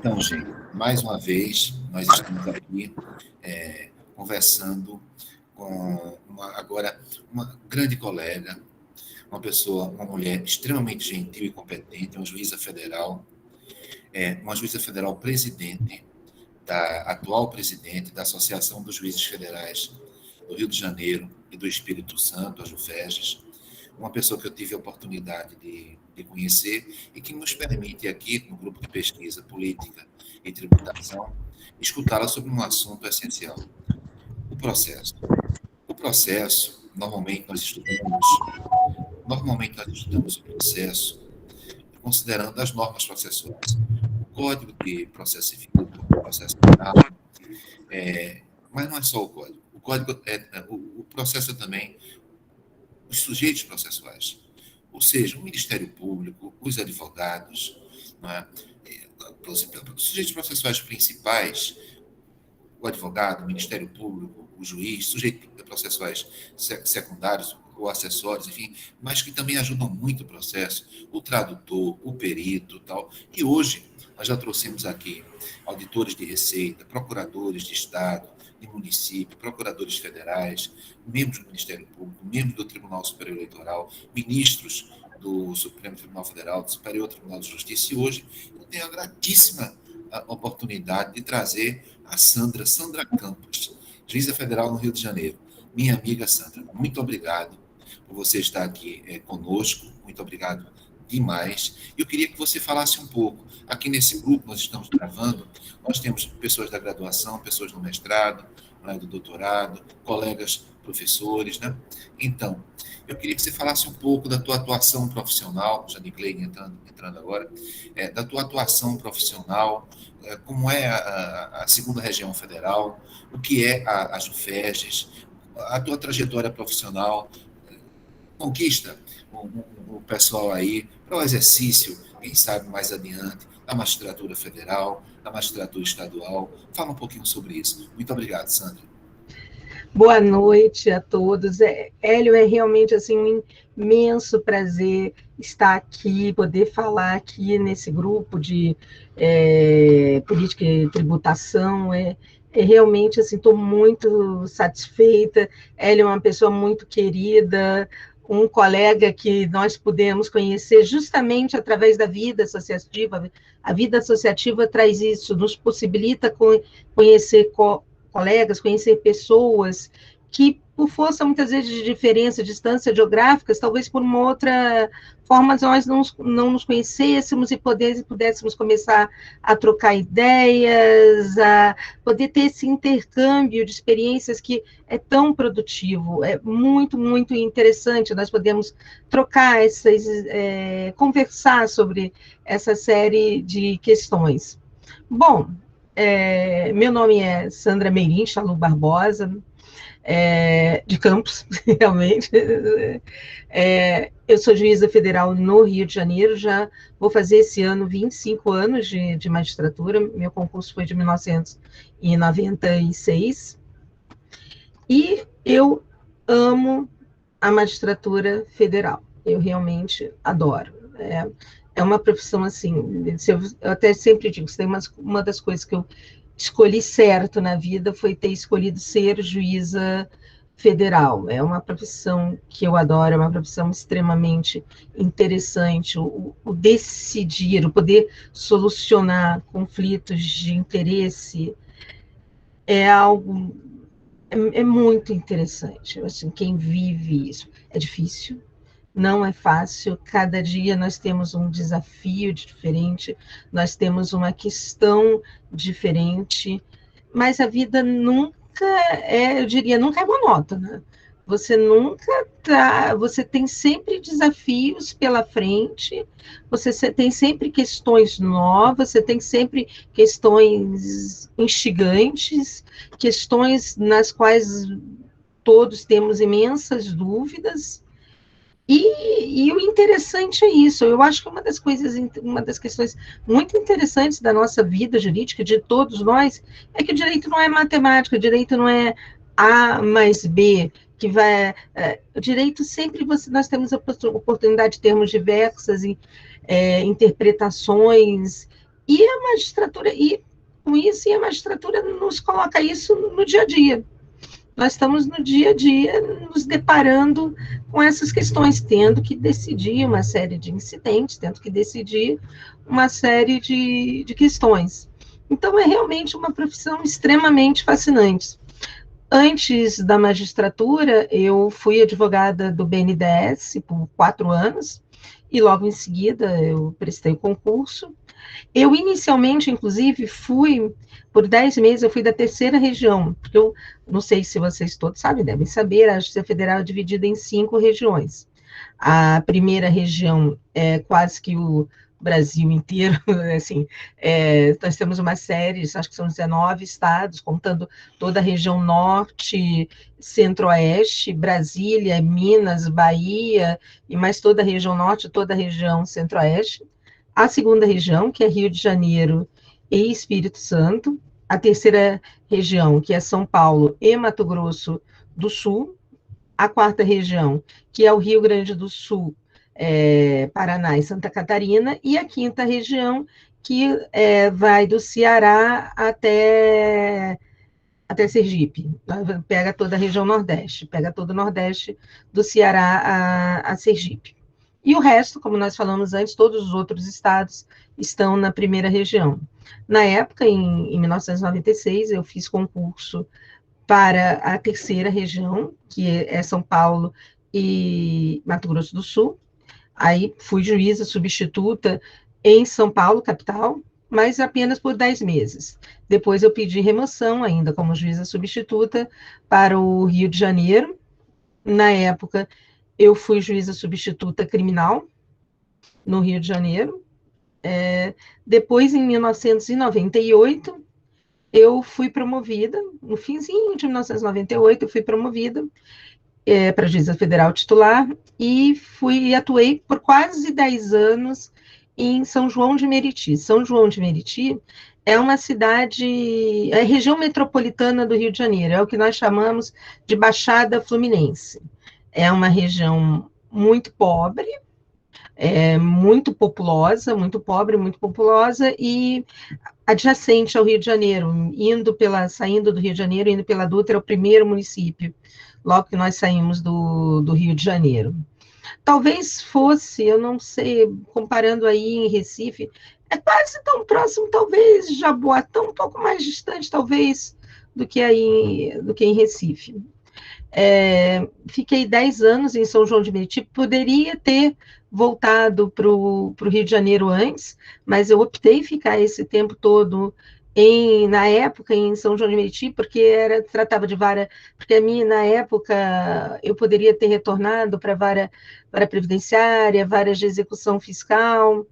Então, gente, mais uma vez, nós estamos aqui conversando com agora uma grande colega, uma mulher extremamente gentil e competente, uma juíza federal presidente, atual presidente da Associação dos Juízes Federais do Rio de Janeiro e do Espírito Santo, a JUFESG, uma pessoa que eu tive a oportunidade de conhecer e que nos permite aqui, no grupo de pesquisa política e tributação, escutá-la sobre um assunto essencial, o processo. O processo, normalmente nós estudamos o processo considerando as normas processuais. O Código de Processo Civil, o processo penal, mas não é só o Código. O processo é também os sujeitos processuais, ou seja, o Ministério Público, os advogados, não é? Os sujeitos processuais principais, o advogado, o Ministério Público, o juiz, sujeitos processuais secundários ou acessórios, enfim, mas que também ajudam muito o processo, o tradutor, o perito, tal. E hoje nós já trouxemos aqui auditores de Receita, procuradores de Estado, de município, procuradores federais, membros do Ministério Público, membros do Tribunal Superior Eleitoral, ministros do Supremo Tribunal Federal, do Superior Tribunal de Justiça. E hoje eu tenho a gratíssima oportunidade de trazer a Sandra Campos, juíza federal no Rio de Janeiro. Minha amiga Sandra, muito obrigado por você estar aqui conosco, muito obrigado demais. Eu queria que você falasse um pouco. Aqui nesse grupo nós estamos gravando, nós temos pessoas da graduação, pessoas do mestrado, do doutorado, colegas professores, né? Então, eu queria que você falasse um pouco da tua atuação profissional, já de Gleine entrando agora, da tua atuação profissional, como é a segunda região federal, o que é a JUFESG, a tua trajetória profissional, conquista o pessoal aí para o exercício, quem sabe mais adiante, da magistratura federal, da magistratura estadual. Fala um pouquinho sobre isso. Muito obrigado, Sandra. Boa noite a todos. Hélio, é realmente assim, um imenso prazer estar aqui, poder falar aqui nesse grupo de política e tributação. Realmente, assim, estou muito satisfeita. Hélio é uma pessoa muito querida, um colega que nós pudemos conhecer justamente através da vida associativa. A vida associativa traz isso, nos possibilita conhecer colegas, conhecer pessoas que, por força, muitas vezes, de diferença, distância geográficas, talvez por uma outra forma nós não nos conhecêssemos e pudéssemos começar a trocar ideias, a poder ter esse intercâmbio de experiências que é tão produtivo, é muito, muito interessante, nós podemos trocar conversar sobre essa série de questões. Bom, meu nome é Sandra Meirim Chalu Barbosa, de Campos, realmente. Eu sou juíza federal no Rio de Janeiro, já vou fazer esse ano 25 anos de magistratura, meu concurso foi de 1996, e eu amo a magistratura federal, eu realmente adoro. É uma profissão assim, eu até sempre digo, uma das coisas que eu escolhi certo na vida foi ter escolhido ser juíza federal. É uma profissão que eu adoro, é uma profissão extremamente interessante. O decidir, o poder solucionar conflitos de interesse é algo muito interessante. Assim, quem vive isso é difícil. Não é fácil, cada dia nós temos um desafio diferente, nós temos uma questão diferente, mas a vida nunca eu diria, nunca é monótona. Você tem sempre desafios pela frente, você tem sempre questões novas, você tem sempre questões instigantes, questões nas quais todos temos imensas dúvidas. E o interessante é isso, eu acho que uma das questões muito interessantes da nossa vida jurídica, de todos nós, é que o direito não é matemática, o direito não é A mais B, que vai... o direito sempre nós temos a oportunidade de termos diversas interpretações, E a magistratura, e com isso, a magistratura nos coloca isso no dia a dia. Nós estamos no dia a dia nos deparando com essas questões, tendo que decidir uma série de incidentes, tendo que decidir uma série de questões. Então, é realmente uma profissão extremamente fascinante. Antes da magistratura, eu fui advogada do BNDES por 4 anos, e logo em seguida eu prestei o concurso. Eu inicialmente, inclusive, por 10 meses, eu fui da terceira região, porque eu não sei se vocês todos sabem, devem saber, a Justiça Federal é dividida em 5 regiões. A primeira região é quase que o Brasil inteiro, assim, nós temos uma série, acho que são 19 estados, contando toda a região norte, centro-oeste, Brasília, Minas, Bahia, e mais toda a região norte, toda a região centro-oeste. A segunda região, que é Rio de Janeiro e Espírito Santo. A terceira região, que é São Paulo e Mato Grosso do Sul. A quarta região, que é o Rio Grande do Sul, Paraná e Santa Catarina. E a quinta região, que vai do Ceará até Sergipe. Pega toda a região Nordeste, pega todo o Nordeste do Ceará a Sergipe. E o resto, como nós falamos antes, todos os outros estados estão na primeira região. Na época, em 1996, eu fiz concurso para a terceira região, que é São Paulo e Mato Grosso do Sul. Aí fui juíza substituta em São Paulo, capital, mas apenas por 10 meses. Depois eu pedi remoção, ainda como juíza substituta, para o Rio de Janeiro. Na época, eu fui juíza substituta criminal no Rio de Janeiro. Depois, em 1998, eu fui promovida, no finzinho de 1998, eu fui promovida para juíza federal titular e atuei por quase 10 anos em São João de Meriti. São João de Meriti é uma cidade, é a região metropolitana do Rio de Janeiro, é o que nós chamamos de Baixada Fluminense. É uma região muito pobre, muito populosa, muito pobre, muito populosa, e adjacente ao Rio de Janeiro, saindo do Rio de Janeiro, indo pela Dutra, é o primeiro município, logo que nós saímos do Rio de Janeiro. Talvez fosse, eu não sei, comparando aí em Recife, é quase tão próximo, talvez, Jaboatão, um pouco mais distante, talvez, do que em Recife. Fiquei 10 anos em São João de Meriti, poderia ter voltado para o Rio de Janeiro antes, mas eu optei ficar esse tempo todo na época em São João de Meriti, porque tratava de vara, porque na época eu poderia ter retornado para vara previdenciária, varas de execução fiscal,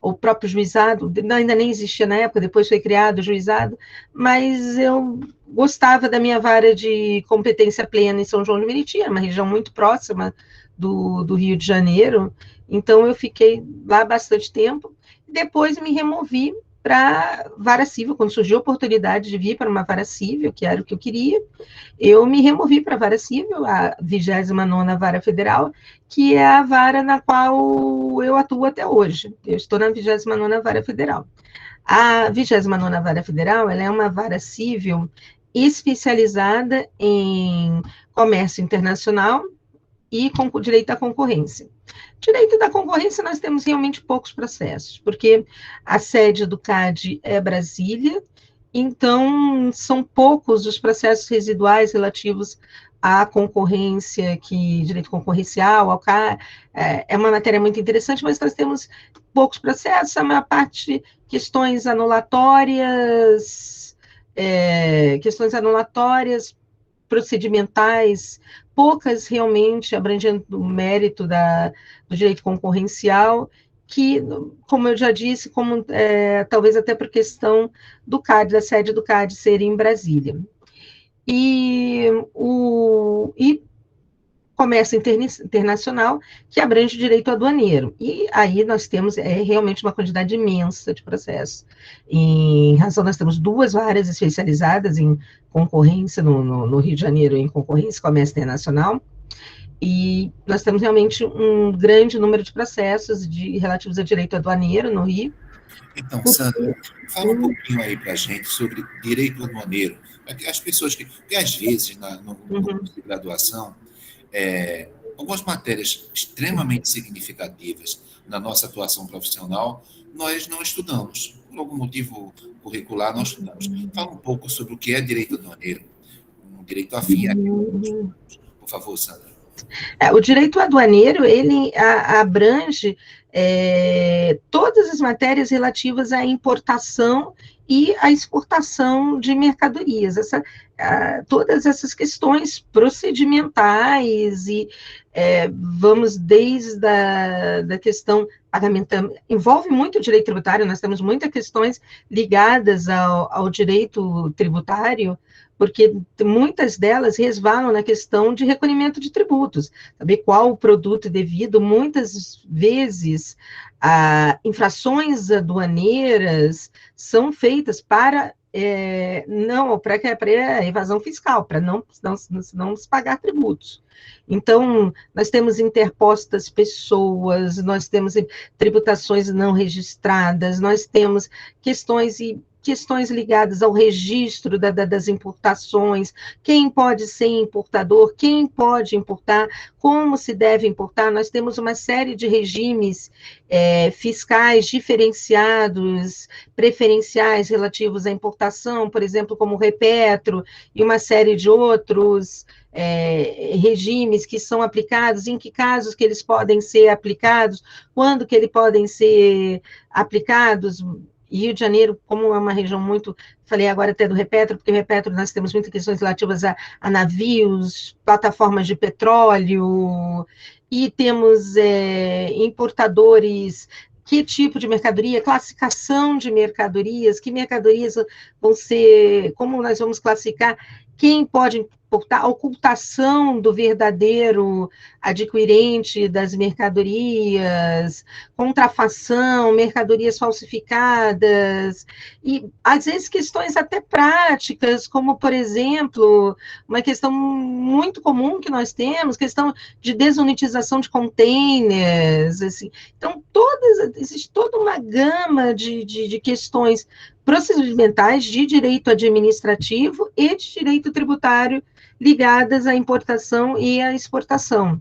o próprio juizado, ainda nem existia na época, depois foi criado o juizado, mas eu gostava da minha vara de competência plena em São João de Meriti, uma região muito próxima do Rio de Janeiro, então eu fiquei lá bastante tempo, depois me removi para vara civil, quando surgiu a oportunidade de vir para uma vara civil, que era o que eu queria, eu me removi para a vara civil, a 29ª Vara Federal, que é a vara na qual eu atuo até hoje. Eu estou na 29ª Vara Federal. A 29ª Vara Federal, ela é uma vara civil especializada em comércio internacional e com direito à concorrência. Direito da concorrência, nós temos realmente poucos processos, porque a sede do CAD é Brasília, então são poucos os processos residuais relativos à concorrência, direito concorrencial, ao CAD, é uma matéria muito interessante, mas nós temos poucos processos, a maior parte questões anulatórias, procedimentais, poucas realmente abrangendo o mérito do direito concorrencial, que, como eu já disse, talvez até por questão do CAD, da sede do CAD ser em Brasília. E comércio internacional, que abrange o direito aduaneiro. E aí nós temos realmente uma quantidade imensa de processos. Em razão, nós temos 2 varas especializadas em concorrência no Rio de Janeiro, em concorrência e comércio internacional, e nós temos realmente um grande número de processos relativos a direito aduaneiro no Rio, Então, Sandra, fala um pouquinho aí para a gente sobre direito aduaneiro. As pessoas que às vezes, no curso de graduação, algumas matérias extremamente significativas na nossa atuação profissional, nós não estudamos. Por algum motivo curricular, não estudamos. Fala um pouco sobre o que é direito aduaneiro, um direito afim a por favor, Sandra. O direito aduaneiro, ele abrange todas as matérias relativas à importação e à exportação de mercadorias. Todas essas questões procedimentais e vamos desde da questão pagamento, envolve muito o direito tributário, nós temos muitas questões ligadas ao direito tributário, porque muitas delas resvalam na questão de recolhimento de tributos, saber qual o produto devido, muitas vezes infrações aduaneiras são feitas para evasão fiscal, para não se pagar tributos. Então, nós temos interpostas pessoas, nós temos tributações não registradas, nós temos questões ligadas ao registro das importações, quem pode ser importador, quem pode importar, como se deve importar. Nós temos uma série de regimes fiscais diferenciados, preferenciais relativos à importação, por exemplo, como o Repetro e uma série de outros regimes que são aplicados, em que casos que eles podem ser aplicados, quando que eles podem ser aplicados. Rio de Janeiro, como é uma região muito, falei agora até do Repetro, porque o Repetro nós temos muitas questões relativas a navios, plataformas de petróleo, e temos importadores, que tipo de mercadoria, classificação de mercadorias, que mercadorias vão ser, como nós vamos classificar, quem pode importar, a ocultação do verdadeiro adquirente das mercadorias, contrafação, mercadorias falsificadas, e às vezes questões até práticas, como, por exemplo, uma questão muito comum que nós temos, questão de desunitização de containers, assim. Então, existe toda uma gama de questões procedimentais de direito administrativo e de direito tributário ligadas à importação e à exportação.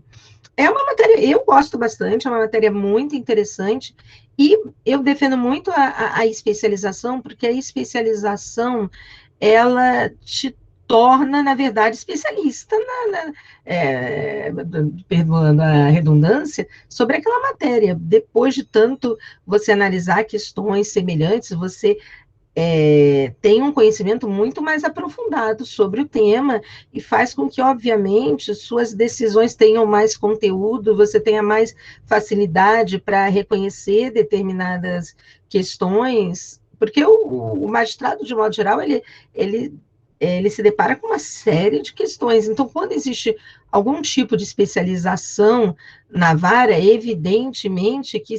É uma matéria, eu gosto bastante, é uma matéria muito interessante, e eu defendo muito a especialização, porque a especialização, ela te torna, na verdade, especialista, perdoando a redundância, sobre aquela matéria. Depois de tanto você analisar questões semelhantes, você tem um conhecimento muito mais aprofundado sobre o tema e faz com que, obviamente, suas decisões tenham mais conteúdo, você tenha mais facilidade para reconhecer determinadas questões, porque o magistrado, de modo geral, ele se depara com uma série de questões. Então, quando existe algum tipo de especialização na vara, evidentemente que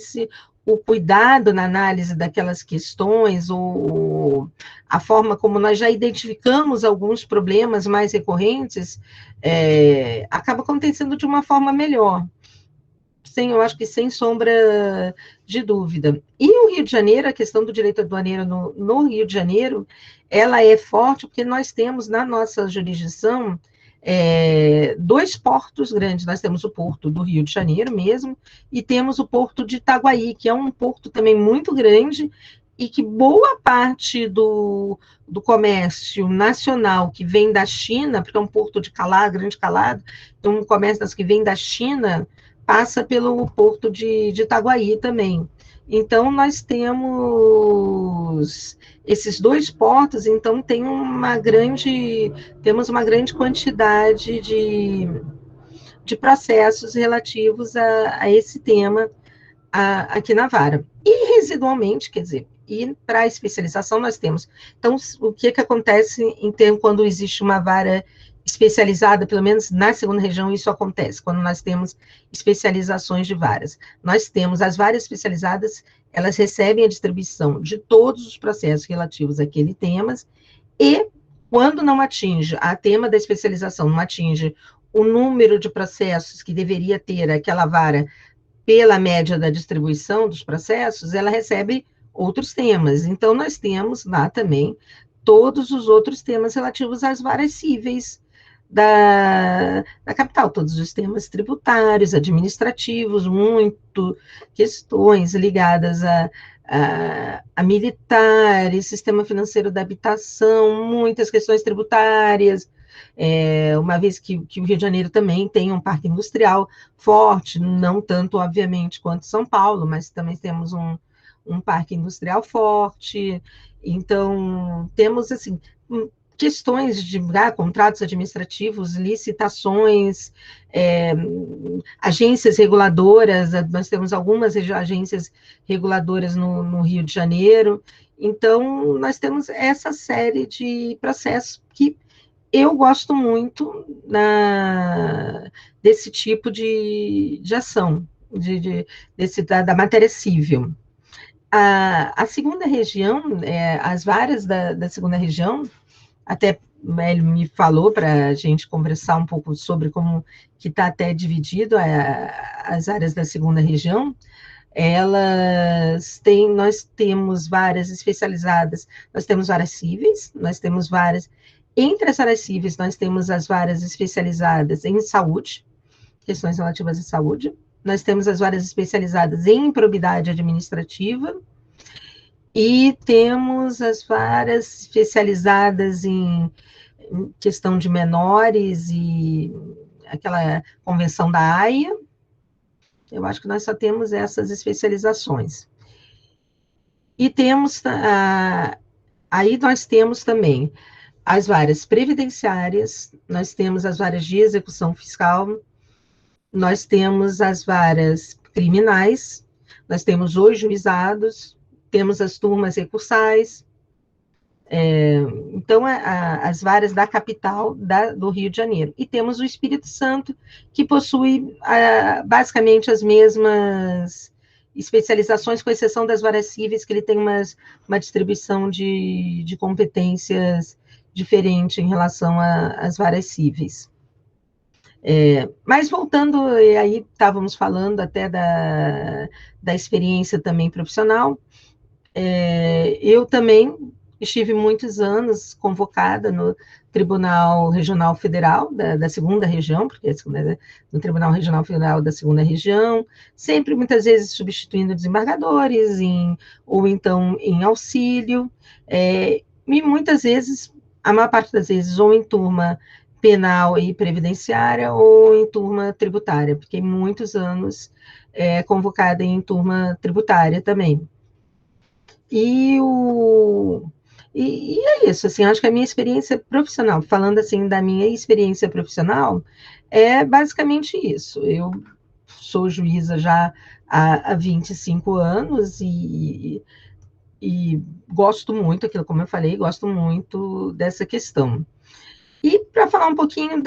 o cuidado na análise daquelas questões, ou a forma como nós já identificamos alguns problemas mais recorrentes, acaba acontecendo de uma forma melhor. Eu acho que sem sombra de dúvida. E o Rio de Janeiro, a questão do direito aduaneiro no Rio de Janeiro, ela é forte porque nós temos na nossa jurisdição dois portos grandes. Nós temos o porto do Rio de Janeiro mesmo, e temos o porto de Itaguaí, que é um porto também muito grande, e que boa parte do comércio nacional que vem da China, porque é um porto de calado, grande calado, então o comércio que vem da China passa pelo porto de Itaguaí também. Então, nós temos esses dois portos, então temos uma grande quantidade de processos relativos a esse tema aqui na vara. E residualmente, quer dizer, e para a especialização nós temos. Então, o que acontece quando existe uma vara especializada, pelo menos na segunda região, isso acontece, quando nós temos especializações de varas. Nós temos as varas especializadas, elas recebem a distribuição de todos os processos relativos àquele tema, e quando não atinge, a tema da especialização não atinge o número de processos que deveria ter aquela vara pela média da distribuição dos processos, ela recebe outros temas. Então, nós temos lá também todos os outros temas relativos às várias cíveis da capital, todos os temas tributários, administrativos, muito questões ligadas a militares, sistema financeiro da habitação, muitas questões tributárias, uma vez que o Rio de Janeiro também tem um parque industrial forte, não tanto, obviamente, quanto São Paulo, mas também temos um parque industrial forte. Então, temos, assim, questões de contratos administrativos, licitações, agências reguladoras, nós temos algumas agências reguladoras no Rio de Janeiro. Então, nós temos essa série de processos que eu gosto muito desse tipo de ação, da matéria civil. A segunda região, as varas da segunda região, até ele me falou para a gente conversar um pouco sobre como que está até dividido as áreas da segunda região. Nós temos várias especializadas, nós temos varas cíveis, nós temos várias, entre as áreas cíveis, nós temos as varas especializadas em saúde, questões relativas à saúde, nós temos as varas especializadas em improbidade administrativa, e temos as varas especializadas em questão de menores e aquela convenção da Haia. Eu acho que nós só temos essas especializações. E temos, aí nós temos também as varas previdenciárias, nós temos as varas de execução fiscal, nós temos as varas criminais, nós temos os juizados, temos as turmas recursais, então, as varas da capital do Rio de Janeiro. E temos o Espírito Santo, que possui basicamente as mesmas especializações, com exceção das varas cíveis, que ele tem uma distribuição de competências diferente em relação às varas cíveis. Mas voltando, aí estávamos falando até da experiência também profissional, eu também estive muitos anos convocada no Tribunal Regional Federal da segunda região, porque no Tribunal Regional Federal da segunda região, sempre, muitas vezes, substituindo desembargadores, ou então em auxílio, e muitas vezes, a maior parte das vezes, ou em turma penal e previdenciária, ou em turma tributária, porque muitos anos convocada em turma tributária também. E é isso, assim, acho que a minha experiência profissional, falando assim da minha experiência profissional, é basicamente isso. Eu sou juíza já há 25 anos e gosto muito, aquilo como eu falei, gosto muito dessa questão. E para falar um pouquinho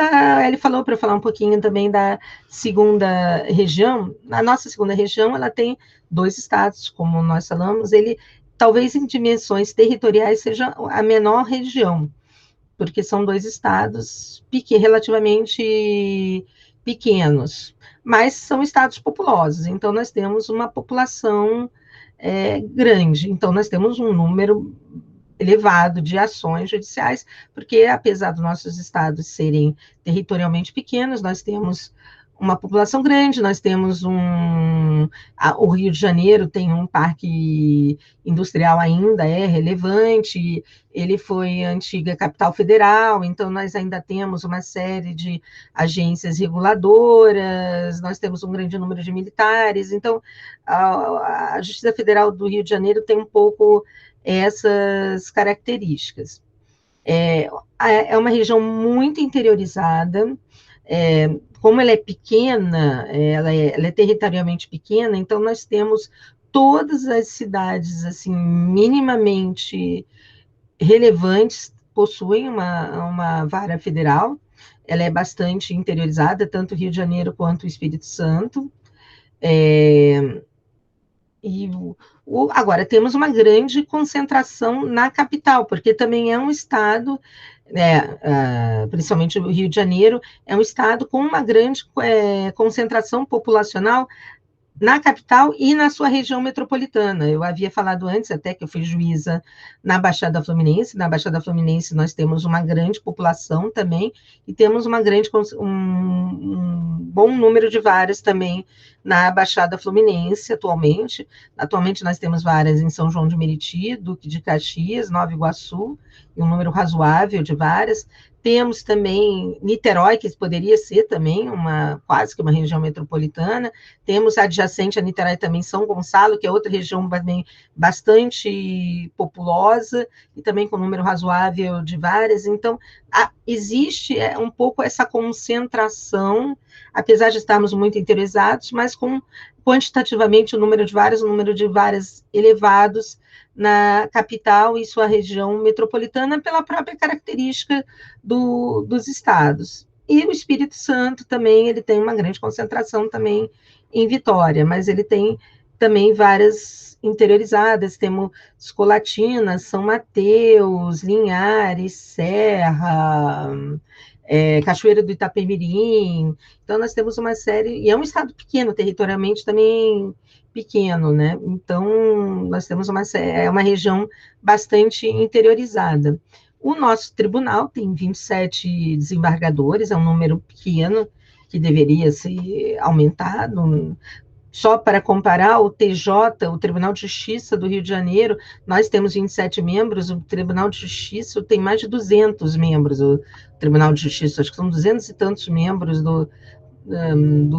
ele falou para falar um pouquinho também da segunda região. A nossa segunda região, ela tem 2 estados, como nós falamos, talvez em dimensões territoriais seja a menor região, porque são 2 estados relativamente pequenos, mas são estados populosos, então nós temos uma população grande, então nós temos um número elevado de ações judiciais, porque apesar dos nossos estados serem territorialmente pequenos, nós temos uma população grande, nós temos o Rio de Janeiro tem um parque industrial ainda, relevante, ele foi a antiga capital federal, então nós ainda temos uma série de agências reguladoras, nós temos um grande número de militares, então a Justiça Federal do Rio de Janeiro tem um pouco essas características. É uma região muito interiorizada, como ela é pequena, ela é territorialmente pequena, então nós temos todas as cidades, assim, minimamente relevantes, possuem uma vara federal, ela é bastante interiorizada, tanto o Rio de Janeiro quanto o Espírito Santo, agora, temos uma grande concentração na capital, porque também é um estado, principalmente o Rio de Janeiro, é um estado com uma grande concentração populacional na capital e na sua região metropolitana. Eu havia falado antes até que eu fui juíza na Baixada Fluminense. Na Baixada Fluminense nós temos uma grande população também e temos um bom número de varas também na Baixada Fluminense atualmente. Atualmente nós temos varas em São João de Meriti, Duque de Caxias, Nova Iguaçu, e um número razoável de varas. Temos também Niterói, que poderia ser também quase que uma região metropolitana. Temos adjacente a Niterói também São Gonçalo, que é outra região bastante populosa e também com um número razoável de varas. Então, existe um pouco essa concentração, apesar de estarmos muito interiorizados, mas com quantitativamente o número de varas elevados na capital e sua região metropolitana pela própria característica dos estados. E o Espírito Santo também, ele tem uma grande concentração também em Vitória, mas ele tem também várias interiorizadas, temos Colatina, São Mateus, Linhares, Serra, Cachoeira do Itapemirim. Então, nós temos uma série, e é um estado pequeno, territorialmente também pequeno, né? Então, nós temos uma região bastante interiorizada. O nosso tribunal tem 27 desembargadores, é um número pequeno, que deveria ser aumentado. Só para comparar, o TJ, o Tribunal de Justiça do Rio de Janeiro, nós temos 27 membros, o Tribunal de Justiça tem mais de 200 membros, o Tribunal de Justiça, acho que são 200 e tantos membros do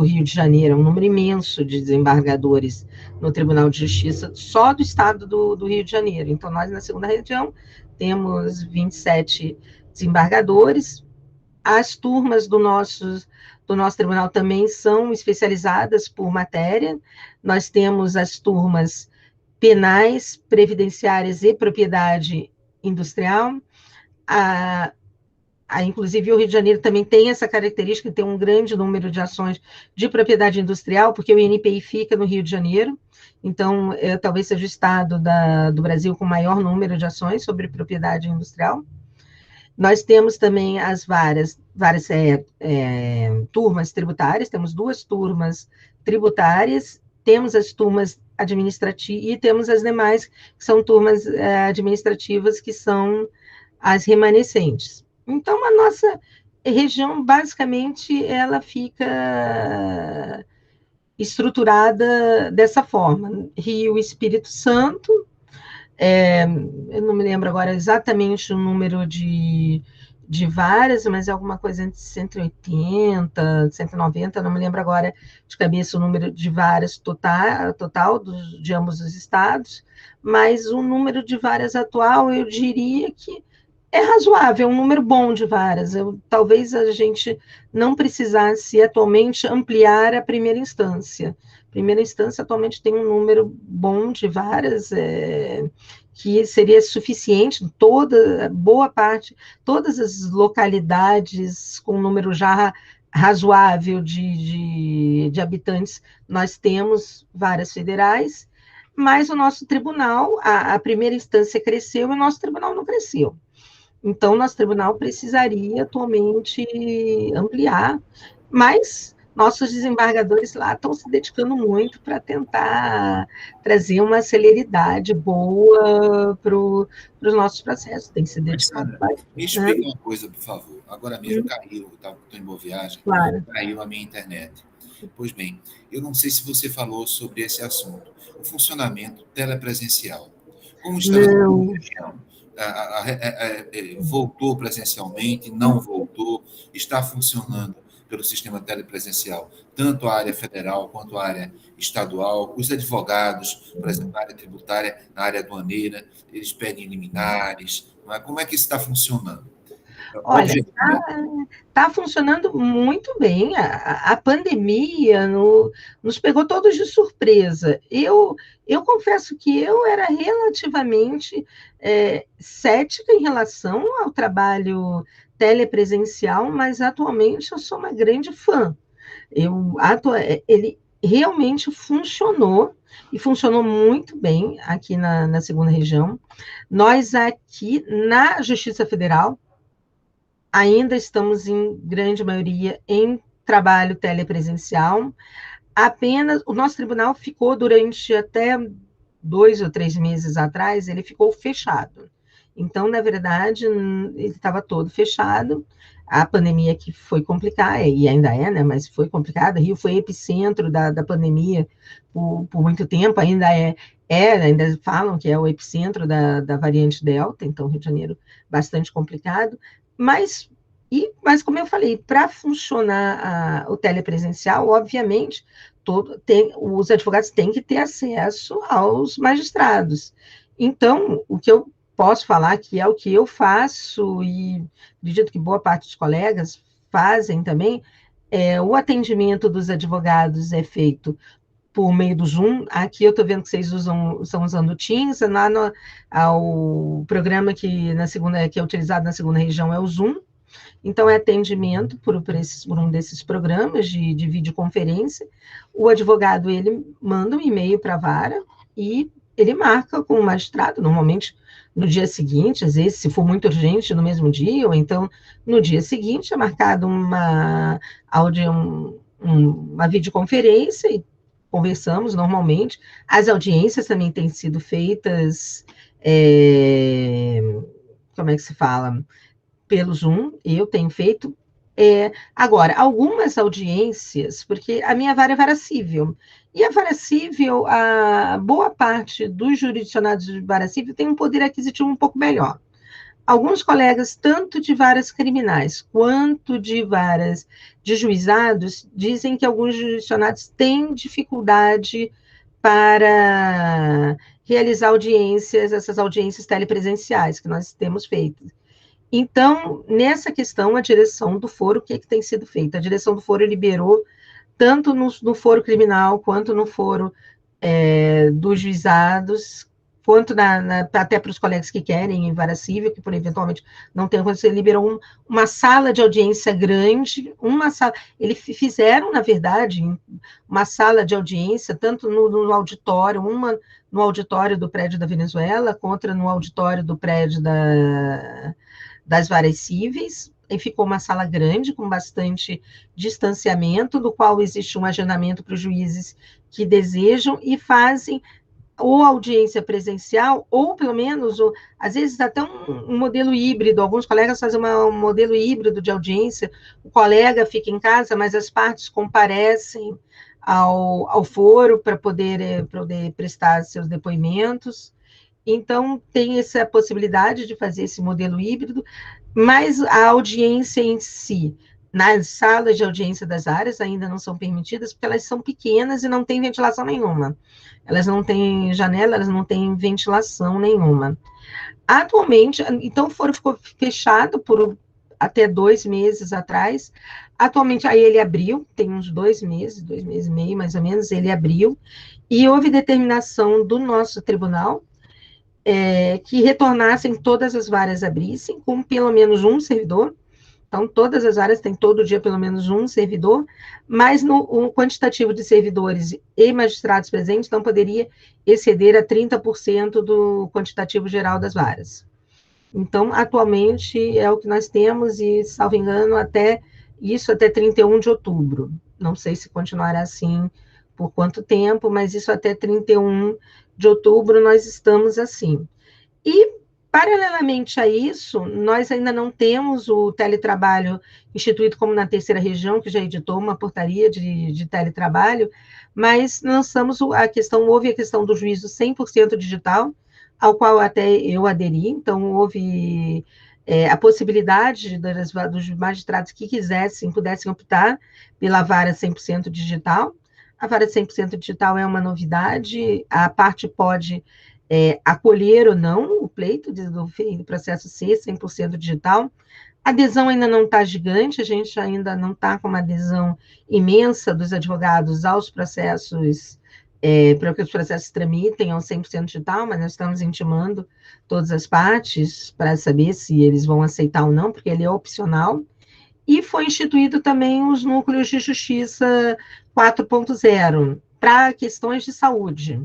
Rio de Janeiro, é um número imenso de desembargadores no Tribunal de Justiça, só do estado do Rio de Janeiro. Então, nós, na segunda região, temos 27 desembargadores. As turmas do nosso tribunal também são especializadas por matéria. Nós temos as turmas penais, previdenciárias e propriedade industrial. Inclusive, o Rio de Janeiro também tem essa característica de ter um grande número de ações de propriedade industrial, porque o INPI fica no Rio de Janeiro, então, talvez seja o estado do Brasil com maior número de ações sobre propriedade industrial. Nós temos também as várias turmas tributárias, temos 2 turmas tributárias, temos as turmas administrativas e temos as demais, que são turmas administrativas, que são as remanescentes. Então, a nossa região, basicamente, ela fica estruturada dessa forma. Rio e Espírito Santo, eu não me lembro agora exatamente o número de varas, mas é alguma coisa entre 180, 190, não me lembro agora de cabeça o número de varas total de ambos os estados, mas o número de varas atual, eu diria que é razoável, um número bom de varas. Talvez a gente não precisasse atualmente ampliar a primeira instância. A primeira instância atualmente tem um número bom de varas, que seria suficiente, boa parte, todas as localidades com um número já razoável de habitantes, nós temos varas federais, mas o nosso tribunal, a primeira instância cresceu e o nosso tribunal não cresceu. Então, nosso tribunal precisaria atualmente ampliar, mas nossos desembargadores lá estão se dedicando muito para tentar trazer uma celeridade boa para os nossos processos. Tem que se dedicar. Sandra, me explica uma coisa, por favor. Agora mesmo caiu, estou em boa viagem, claro. Caiu a minha internet. Pois bem, eu não sei se você falou sobre esse assunto, o funcionamento telepresencial. Como está na região? Voltou presencialmente, não voltou, está funcionando pelo sistema telepresencial, tanto a área federal quanto a área estadual, os advogados, por exemplo, na área tributária, na área aduaneira, eles pedem liminares, como é que isso está funcionando? Olha, está funcionando muito bem. A pandemia nos pegou todos de surpresa. Eu confesso que eu era relativamente cética em relação ao trabalho telepresencial, mas atualmente eu sou uma grande fã. Ele realmente funcionou, e funcionou muito bem aqui na segunda região. Nós aqui na Justiça Federal, ainda estamos, em grande maioria, em trabalho telepresencial. apenas, o nosso tribunal ficou durante até 2 ou 3 meses atrás, ele ficou fechado. Então, na verdade, ele estava todo fechado. A pandemia que foi complicada, e ainda é, né, mas foi complicada. Rio foi epicentro da pandemia por muito tempo, ainda falam que é o epicentro da variante Delta, então Rio de Janeiro bastante complicado. Mas como eu falei, para funcionar o telepresencial, obviamente, os advogados têm que ter acesso aos magistrados. Então, o que eu posso falar que é o que eu faço, e acredito que boa parte dos colegas fazem também, o atendimento dos advogados é feito por meio do Zoom. Aqui eu estou vendo que vocês estão usando o Teams, lá o programa que é utilizado na segunda região é o Zoom. Então, é atendimento por um desses programas de videoconferência. O advogado, ele manda um e-mail para a vara e ele marca com o magistrado, normalmente no dia seguinte, às vezes, se for muito urgente, no mesmo dia, ou então no dia seguinte, é marcado uma videoconferência e conversamos normalmente. As audiências também têm sido feitas, como é que se fala? Pelo Zoom, eu tenho feito. Agora, algumas audiências, porque a minha vara é vara civil, e a vara civil, a boa parte dos jurisdicionados de vara civil tem um poder aquisitivo um pouco melhor. Alguns colegas, tanto de varas criminais quanto de varas de juizados, dizem que alguns jurisdicionados têm dificuldade para realizar essas audiências telepresenciais que nós temos feito. Então, nessa questão, a direção do foro, o que tem sido feito? A direção do foro liberou, tanto no foro criminal, quanto no foro dos juizados, quanto até para os colegas que querem em vara civil, que por eventualmente não tem condição, ele liberou uma sala de audiência grande, eles fizeram, na verdade, uma sala de audiência, tanto no auditório, uma no auditório do prédio da Venezuela, outra no auditório do prédio das varas cíveis, e ficou uma sala grande, com bastante distanciamento, do qual existe um agendamento para os juízes que desejam e fazem ou audiência presencial, ou pelo menos, às vezes até um modelo híbrido. Alguns colegas fazem um modelo híbrido de audiência, o colega fica em casa, mas as partes comparecem ao foro para poder prestar seus depoimentos. Então, tem essa possibilidade de fazer esse modelo híbrido, mas a audiência em si, nas salas de audiência das áreas, ainda não são permitidas, porque elas são pequenas e não têm ventilação nenhuma. Elas não têm janela, elas não têm ventilação nenhuma. Atualmente, então, o foro ficou fechado por até 2 meses atrás. Atualmente, aí ele abriu, tem uns 2 meses e meio, mais ou menos, ele abriu, e houve determinação do nosso tribunal, que retornassem todas as varas abrissem, com pelo menos um servidor. Então, todas as áreas têm todo dia pelo menos um servidor, mas o quantitativo de servidores e magistrados presentes não poderia exceder a 30% do quantitativo geral das varas. Então, atualmente, é o que nós temos, e, salvo engano, até 31 de outubro. Não sei se continuará assim por quanto tempo, mas isso até 31 de outubro nós estamos assim. E, paralelamente a isso, nós ainda não temos o teletrabalho instituído como na terceira região, que já editou uma portaria de teletrabalho, mas lançamos houve a questão do juízo 100% digital, ao qual até eu aderi. Então, houve a possibilidade dos magistrados que pudessem optar pela vara 100% digital. A vara 100% digital é uma novidade, a parte pode acolher ou não o pleito do processo ser 100% digital. A adesão ainda não está gigante, a gente ainda não está com uma adesão imensa dos advogados aos processos, para que os processos tramitem ao 100% digital, mas nós estamos intimando todas as partes para saber se eles vão aceitar ou não, porque ele é opcional. E foi instituído também os núcleos de justiça 4.0 para questões de saúde.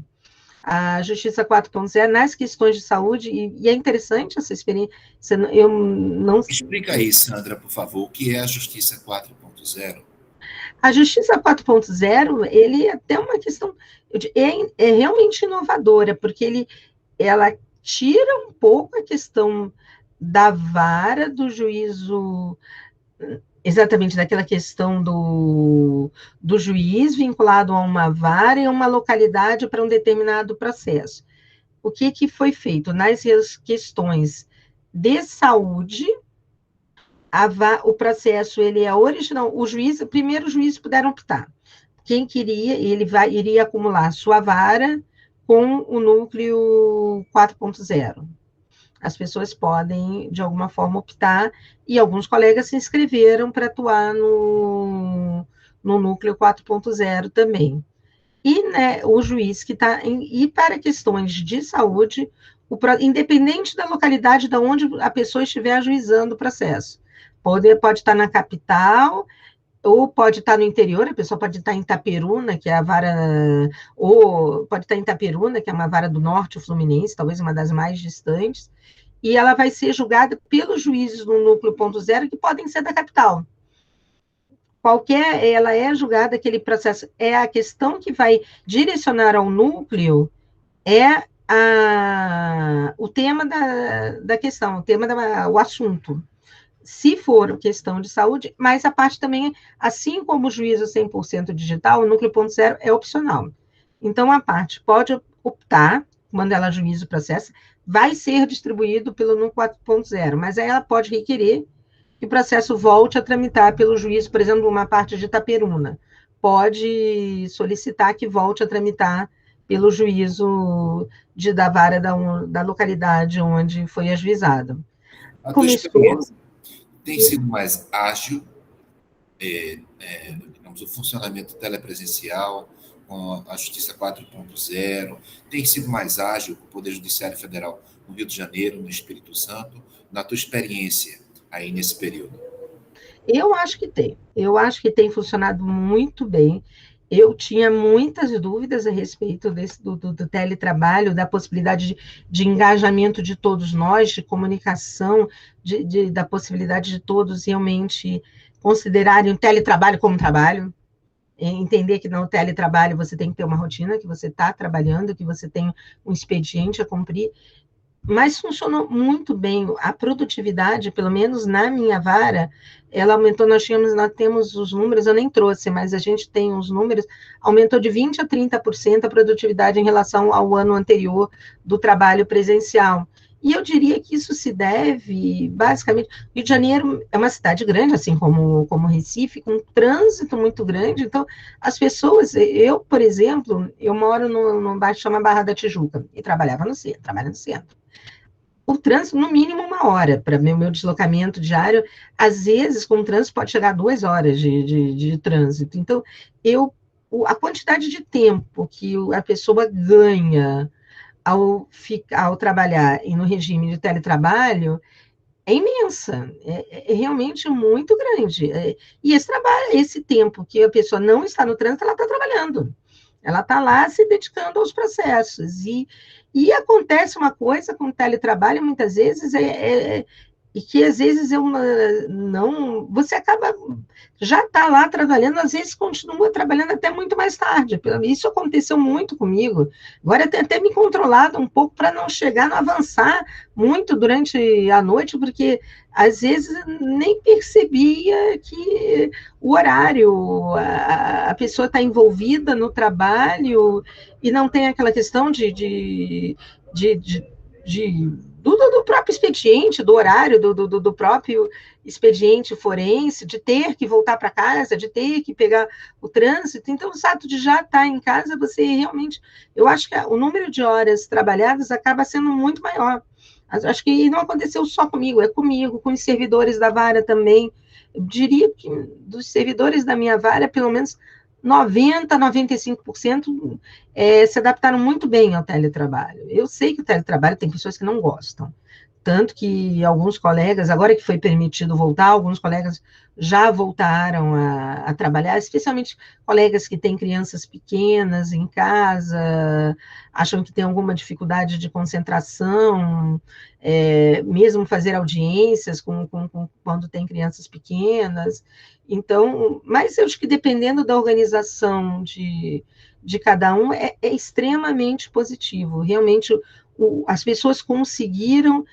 A Justiça 4.0 nas questões de saúde, e é interessante essa experiência. Eu não Explica aí, Sandra, por favor, o que é a Justiça 4.0? A Justiça 4.0, ele é até uma questão, é realmente inovadora, porque ela tira um pouco a questão da vara do juízo, exatamente daquela questão do juiz vinculado a uma vara e uma localidade para um determinado processo. O que foi feito? Nas questões de saúde, o processo ele é original, primeiro os juízes puderam optar. Quem queria, iria acumular sua vara com o núcleo 4.0. As pessoas podem, de alguma forma, optar, e alguns colegas se inscreveram para atuar no núcleo 4.0 também. E, né, o juiz que está... E para questões de saúde, independente da localidade de onde a pessoa estiver ajuizando o processo, pode estar na capital, ou pode estar no interior, a pessoa pode estar em Itaperuna, que é a vara... Ou pode estar em Itaperuna, que é uma vara do norte fluminense, talvez uma das mais distantes, e ela vai ser julgada pelos juízes do núcleo 0, que podem ser da capital. Ela é julgada, aquele processo, é a questão que vai direcionar ao núcleo, o tema da questão, o assunto. Se for questão de saúde, mas a parte também, assim como o juízo 100% digital, o núcleo 0 é opcional. Então, a parte pode optar, quando ela juíza o processo, vai ser distribuído pelo núcleo 4.0, mas aí ela pode requerer que o processo volte a tramitar pelo juiz, por exemplo, uma parte de Itaperuna. Pode solicitar que volte a tramitar pelo juízo da vara da localidade onde foi ajuizado. A tua experiência tem sido mais ágil, digamos, o funcionamento telepresencial, com a Justiça 4.0, tem sido mais ágil com o Poder Judiciário Federal no Rio de Janeiro, no Espírito Santo, na tua experiência aí nesse período? Eu acho que tem funcionado muito bem. Eu tinha muitas dúvidas a respeito do teletrabalho, da possibilidade de engajamento de todos nós, de comunicação, da possibilidade de todos realmente considerarem o teletrabalho como trabalho, entender que no teletrabalho você tem que ter uma rotina, que você está trabalhando, que você tem um expediente a cumprir, mas funcionou muito bem. A produtividade, pelo menos na minha vara, ela aumentou. Nós temos os números, eu nem trouxe, mas a gente tem os números, aumentou de 20% a 30% a produtividade em relação ao ano anterior do trabalho presencial. E eu diria que isso se deve, basicamente, Rio de Janeiro é uma cidade grande, assim como Recife, com um trânsito muito grande, então as pessoas, eu, por exemplo, eu moro num bairro que chama Barra da Tijuca, e trabalho no centro. O trânsito, no mínimo, 1 hora, para meu deslocamento diário, às vezes, com o trânsito, pode chegar a 2 horas de trânsito. Então, a quantidade de tempo que a pessoa ganha ao trabalhar no regime de teletrabalho é imensa, é realmente muito grande. E esse tempo que a pessoa não está no trânsito, ela está trabalhando. Ela está lá se dedicando aos processos. E acontece uma coisa com o teletrabalho, muitas vezes, e que às vezes eu não... Você acaba... Já está lá trabalhando, às vezes continua trabalhando até muito mais tarde. Isso aconteceu muito comigo. Agora eu tenho até me controlado um pouco para não chegar, não avançar muito durante a noite, porque às vezes nem percebia que o horário, a pessoa está envolvida no trabalho e não tem aquela questão do próprio expediente, do horário, do próprio expediente forense, de ter que voltar para casa, de ter que pegar o trânsito. Então, o fato de já estar em casa, você realmente... Eu acho que o número de horas trabalhadas acaba sendo muito maior. Acho que não aconteceu só comigo, é comigo, com os servidores da vara também. Eu diria que dos servidores da minha vara, pelo menos 90%, 95% se adaptaram muito bem ao teletrabalho. Eu sei que o teletrabalho tem pessoas que não gostam, tanto que alguns colegas, agora que foi permitido voltar, alguns colegas já voltaram a trabalhar, especialmente colegas que têm crianças pequenas em casa, acham que tem alguma dificuldade de concentração, mesmo fazer audiências quando tem crianças pequenas. Então, mas eu acho que dependendo da organização de cada um, é extremamente positivo. Realmente, as pessoas conseguiram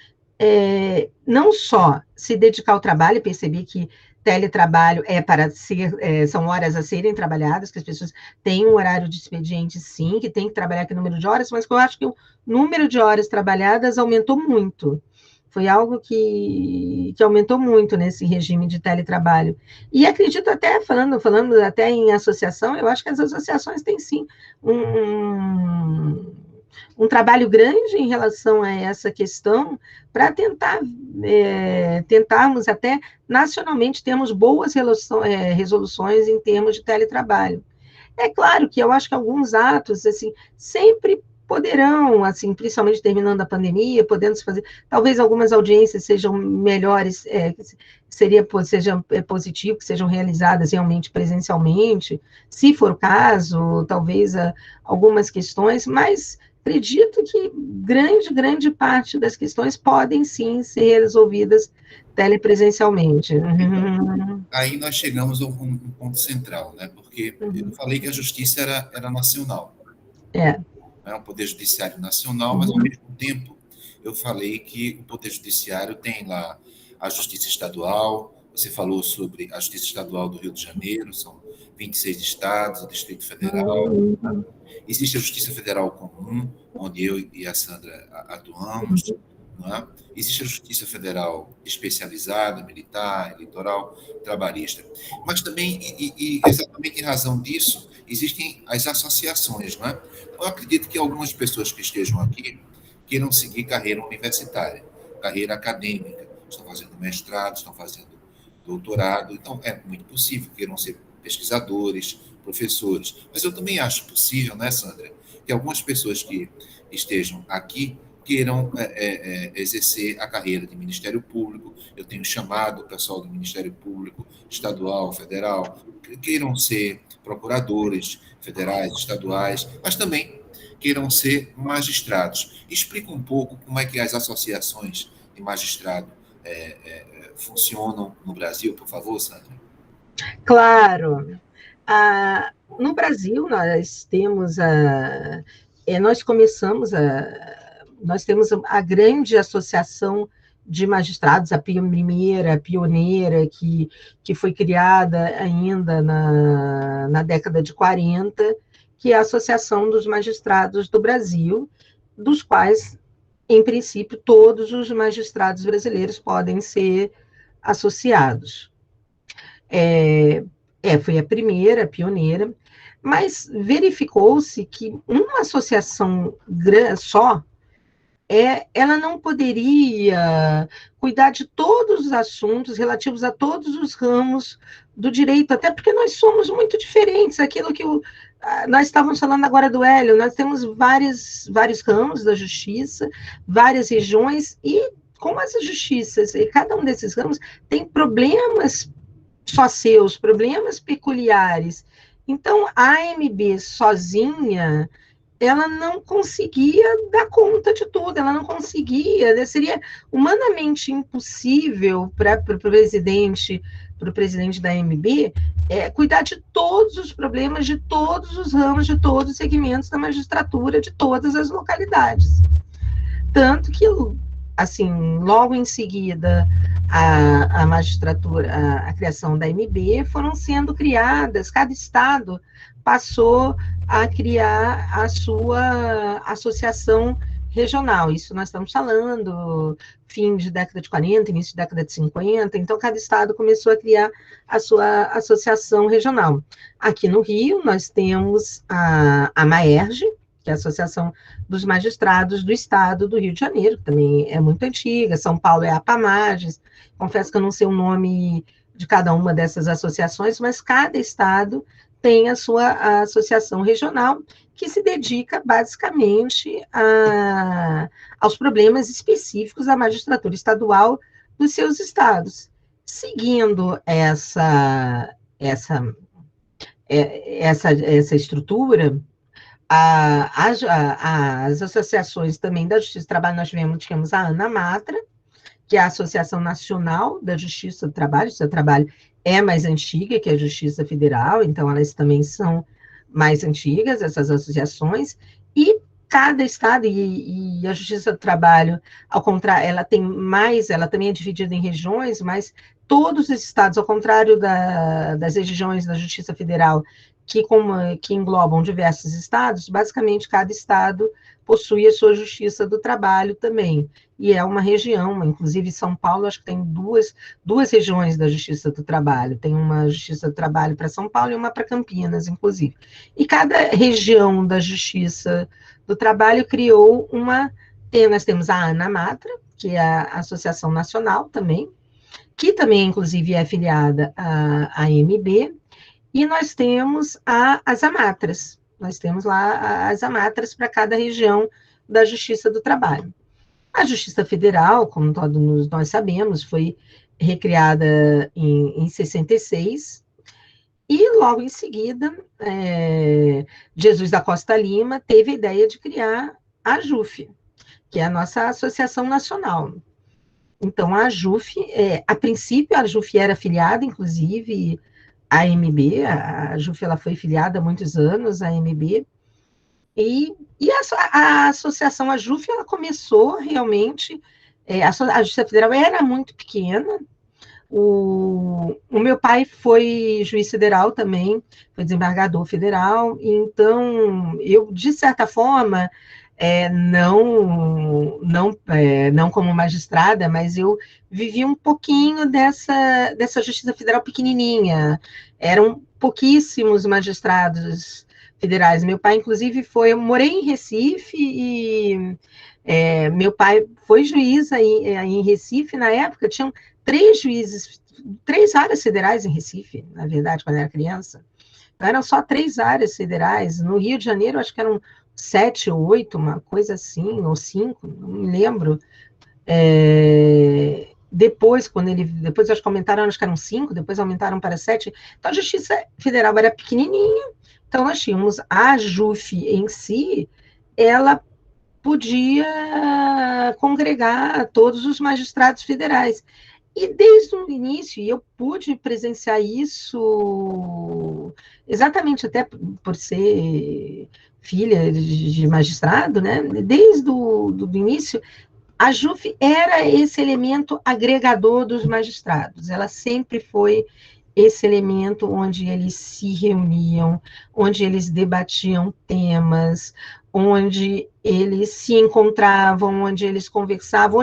não só se dedicar ao trabalho, perceber que teletrabalho são horas a serem trabalhadas, que as pessoas têm um horário de expediente, sim, que tem que trabalhar aquele número de horas, mas que eu acho que o número de horas trabalhadas aumentou muito. Foi algo que aumentou muito nesse regime de teletrabalho. E acredito até, falando até em associação, eu acho que as associações têm, sim, um trabalho grande em relação a essa questão, para tentarmos até nacionalmente termos boas resoluções em termos de teletrabalho. É claro que eu acho que alguns atos, assim, sempre poderão, assim, principalmente terminando a pandemia, podendo se fazer, talvez algumas audiências sejam melhores, seja positivo que sejam realizadas realmente presencialmente, se for o caso, talvez algumas questões, mas acredito que grande parte das questões podem sim ser resolvidas telepresencialmente. Então, aí nós chegamos a um ponto central, né? Porque eu falei que a justiça era nacional. É um poder judiciário nacional, mas ao mesmo tempo eu falei que o poder judiciário tem lá a justiça estadual. Você falou sobre a justiça estadual do Rio de Janeiro, são 26 estados, o Distrito Federal. Existe a Justiça Federal Comum, onde eu e a Sandra atuamos. Não é? Existe a Justiça Federal especializada, militar, eleitoral, trabalhista. Mas também, e exatamente em razão disso, existem as associações. Não é? Eu acredito que algumas pessoas que estejam aqui queiram seguir carreira universitária, carreira acadêmica, estão fazendo mestrado, estão fazendo doutorado, então é muito possível que queiram ser pesquisadores, professores. Mas eu também acho possível, né, Sandra, que algumas pessoas que estejam aqui queiram exercer a carreira de Ministério Público. Eu tenho chamado o pessoal do Ministério Público estadual, federal, que queiram ser procuradores federais, estaduais, mas também queiram ser magistrados. Explica um pouco como é que as associações de magistrado funcionam no Brasil, por favor, Sandra. Claro. No Brasil, nós temos a grande associação de magistrados, a primeira, pioneira, que foi criada ainda na década de 40, que é a Associação dos Magistrados do Brasil, dos quais, em princípio, todos os magistrados brasileiros podem ser associados. Foi a primeira, a pioneira, mas verificou-se que uma associação só, ela não poderia cuidar de todos os assuntos relativos a todos os ramos do direito, até porque nós somos muito diferentes. Aquilo que nós estávamos falando agora do Hélio, nós temos vários ramos da justiça, várias regiões, e com as justiças, e cada um desses ramos tem problemas só seus, problemas peculiares. Então, a AMB sozinha, ela não conseguia dar conta de tudo, ela não conseguia, né? Seria humanamente impossível para o presidente da AMB cuidar de todos os problemas, de todos os ramos, de todos os segmentos da magistratura, de todas as localidades. Tanto que, assim, logo em seguida, a magistratura, a criação da AMB, foram sendo criadas, cada estado passou a criar a sua associação regional. Isso nós estamos falando fim de década de 40, início de década de 50, então cada estado começou a criar a sua associação regional. Aqui no Rio, nós temos a MAERJ, que é a Associação dos Magistrados do Estado do Rio de Janeiro, que também é muito antiga. São Paulo é a APAMAGES. Confesso que eu não sei o nome de cada uma dessas associações, mas cada estado tem a sua associação regional, que se dedica basicamente aos problemas específicos da magistratura estadual dos seus estados. Seguindo essa estrutura, as associações também da Justiça do Trabalho, nós tínhamos a ANAMATRA, que é a Associação Nacional da Justiça do Trabalho. A Justiça do Trabalho é mais antiga que a Justiça Federal, então elas também são mais antigas, essas associações, e cada estado, e a Justiça do Trabalho, ao contrário, ela também é dividida em regiões, mas todos os estados, ao contrário das regiões da Justiça Federal, que englobam diversos estados, basicamente cada estado possui a sua Justiça do Trabalho também, e é uma região, inclusive São Paulo, acho que tem duas regiões da Justiça do Trabalho, tem uma Justiça do Trabalho para São Paulo e uma para Campinas, inclusive. E cada região da Justiça do Trabalho criou nós temos a ANAMATRA, que é a Associação Nacional também, que também, inclusive, é afiliada à AMB, e nós temos as AMATRAs. Nós temos lá as AMATRAs para cada região da Justiça do Trabalho. A Justiça Federal, como todos nós sabemos, foi recriada em 66, e logo em seguida, Jesus da Costa Lima teve a ideia de criar a JUF, que é a nossa Associação Nacional. Então, a JUF, a princípio, a JUF era afiliada, inclusive, à AMB, a JUF ela foi filiada há muitos anos à AMB, e a associação, a JUF, ela começou realmente, a Justiça Federal era muito pequena. O meu pai foi juiz federal também, foi desembargador federal, então eu, de certa forma, não como magistrada, mas eu vivi um pouquinho dessa Justiça Federal pequenininha. Eram pouquíssimos magistrados federais. Meu pai, inclusive, eu morei em Recife e meu pai foi juiz aí, em Recife. Na época tinham 3 áreas federais em Recife, na verdade, quando eu era criança. Então, eram só 3 áreas federais. No Rio de Janeiro, acho que eram 7 ou 8, uma coisa assim, ou 5, não me lembro. Depois acho que aumentaram, acho que eram 5, depois aumentaram para 7. Então, a Justiça Federal era pequenininha, então nós tínhamos a JUF em si, ela podia congregar todos os magistrados federais. E desde o início, e eu pude presenciar isso exatamente até por ser filha de magistrado, né? Desde o início, a JUF era esse elemento agregador dos magistrados. Ela sempre foi esse elemento onde eles se reuniam, onde eles debatiam temas, onde eles se encontravam, onde eles conversavam,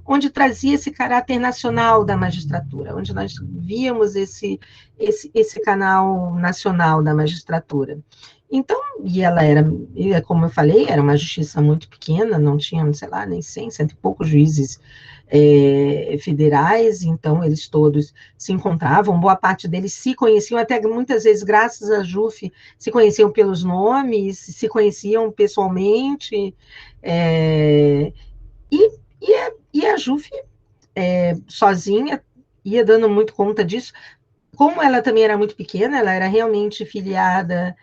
onde trazia esse caráter nacional da magistratura, onde nós víamos esse canal nacional da magistratura. Então, e ela era, como eu falei, era uma justiça muito pequena, não tinha, sei lá, nem 100 e poucos juízes federais, então eles todos se encontravam, boa parte deles se conheciam, até muitas vezes, graças à JUF, se conheciam pelos nomes, se conheciam pessoalmente, e a JUF, sozinha, ia dando muito conta disso. Como ela também era muito pequena, ela era realmente filiada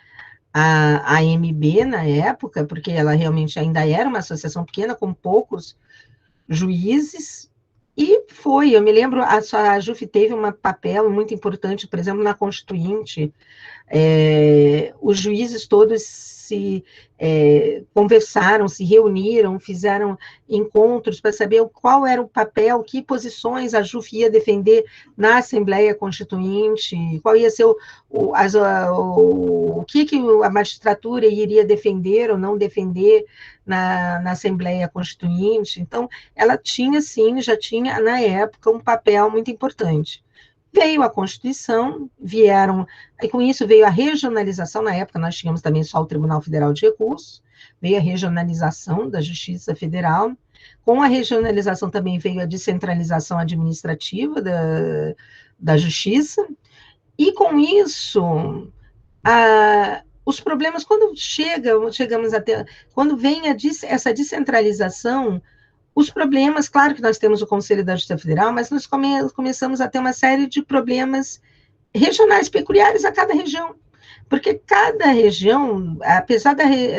à AMB na época, porque ela realmente ainda era uma associação pequena, com poucos juízes, e eu me lembro, a JUF teve um papel muito importante, por exemplo, na Constituinte. Os juízes todos se conversaram, se reuniram, fizeram encontros para saber qual era o papel, que posições a JUF ia defender na Assembleia Constituinte, qual ia ser o que a magistratura iria defender ou não defender na Assembleia Constituinte. Então, ela tinha, sim, já tinha, na época, um papel muito importante. Veio a Constituição, e com isso veio a regionalização. Na época nós tínhamos também só o Tribunal Federal de Recursos, veio a regionalização da Justiça Federal. Com a regionalização também veio a descentralização administrativa da Justiça, e com isso os problemas, chegamos até, quando vem essa descentralização, os problemas, claro que nós temos o Conselho da Justiça Federal, mas nós começamos a ter uma série de problemas regionais peculiares a cada região, porque cada região, apesar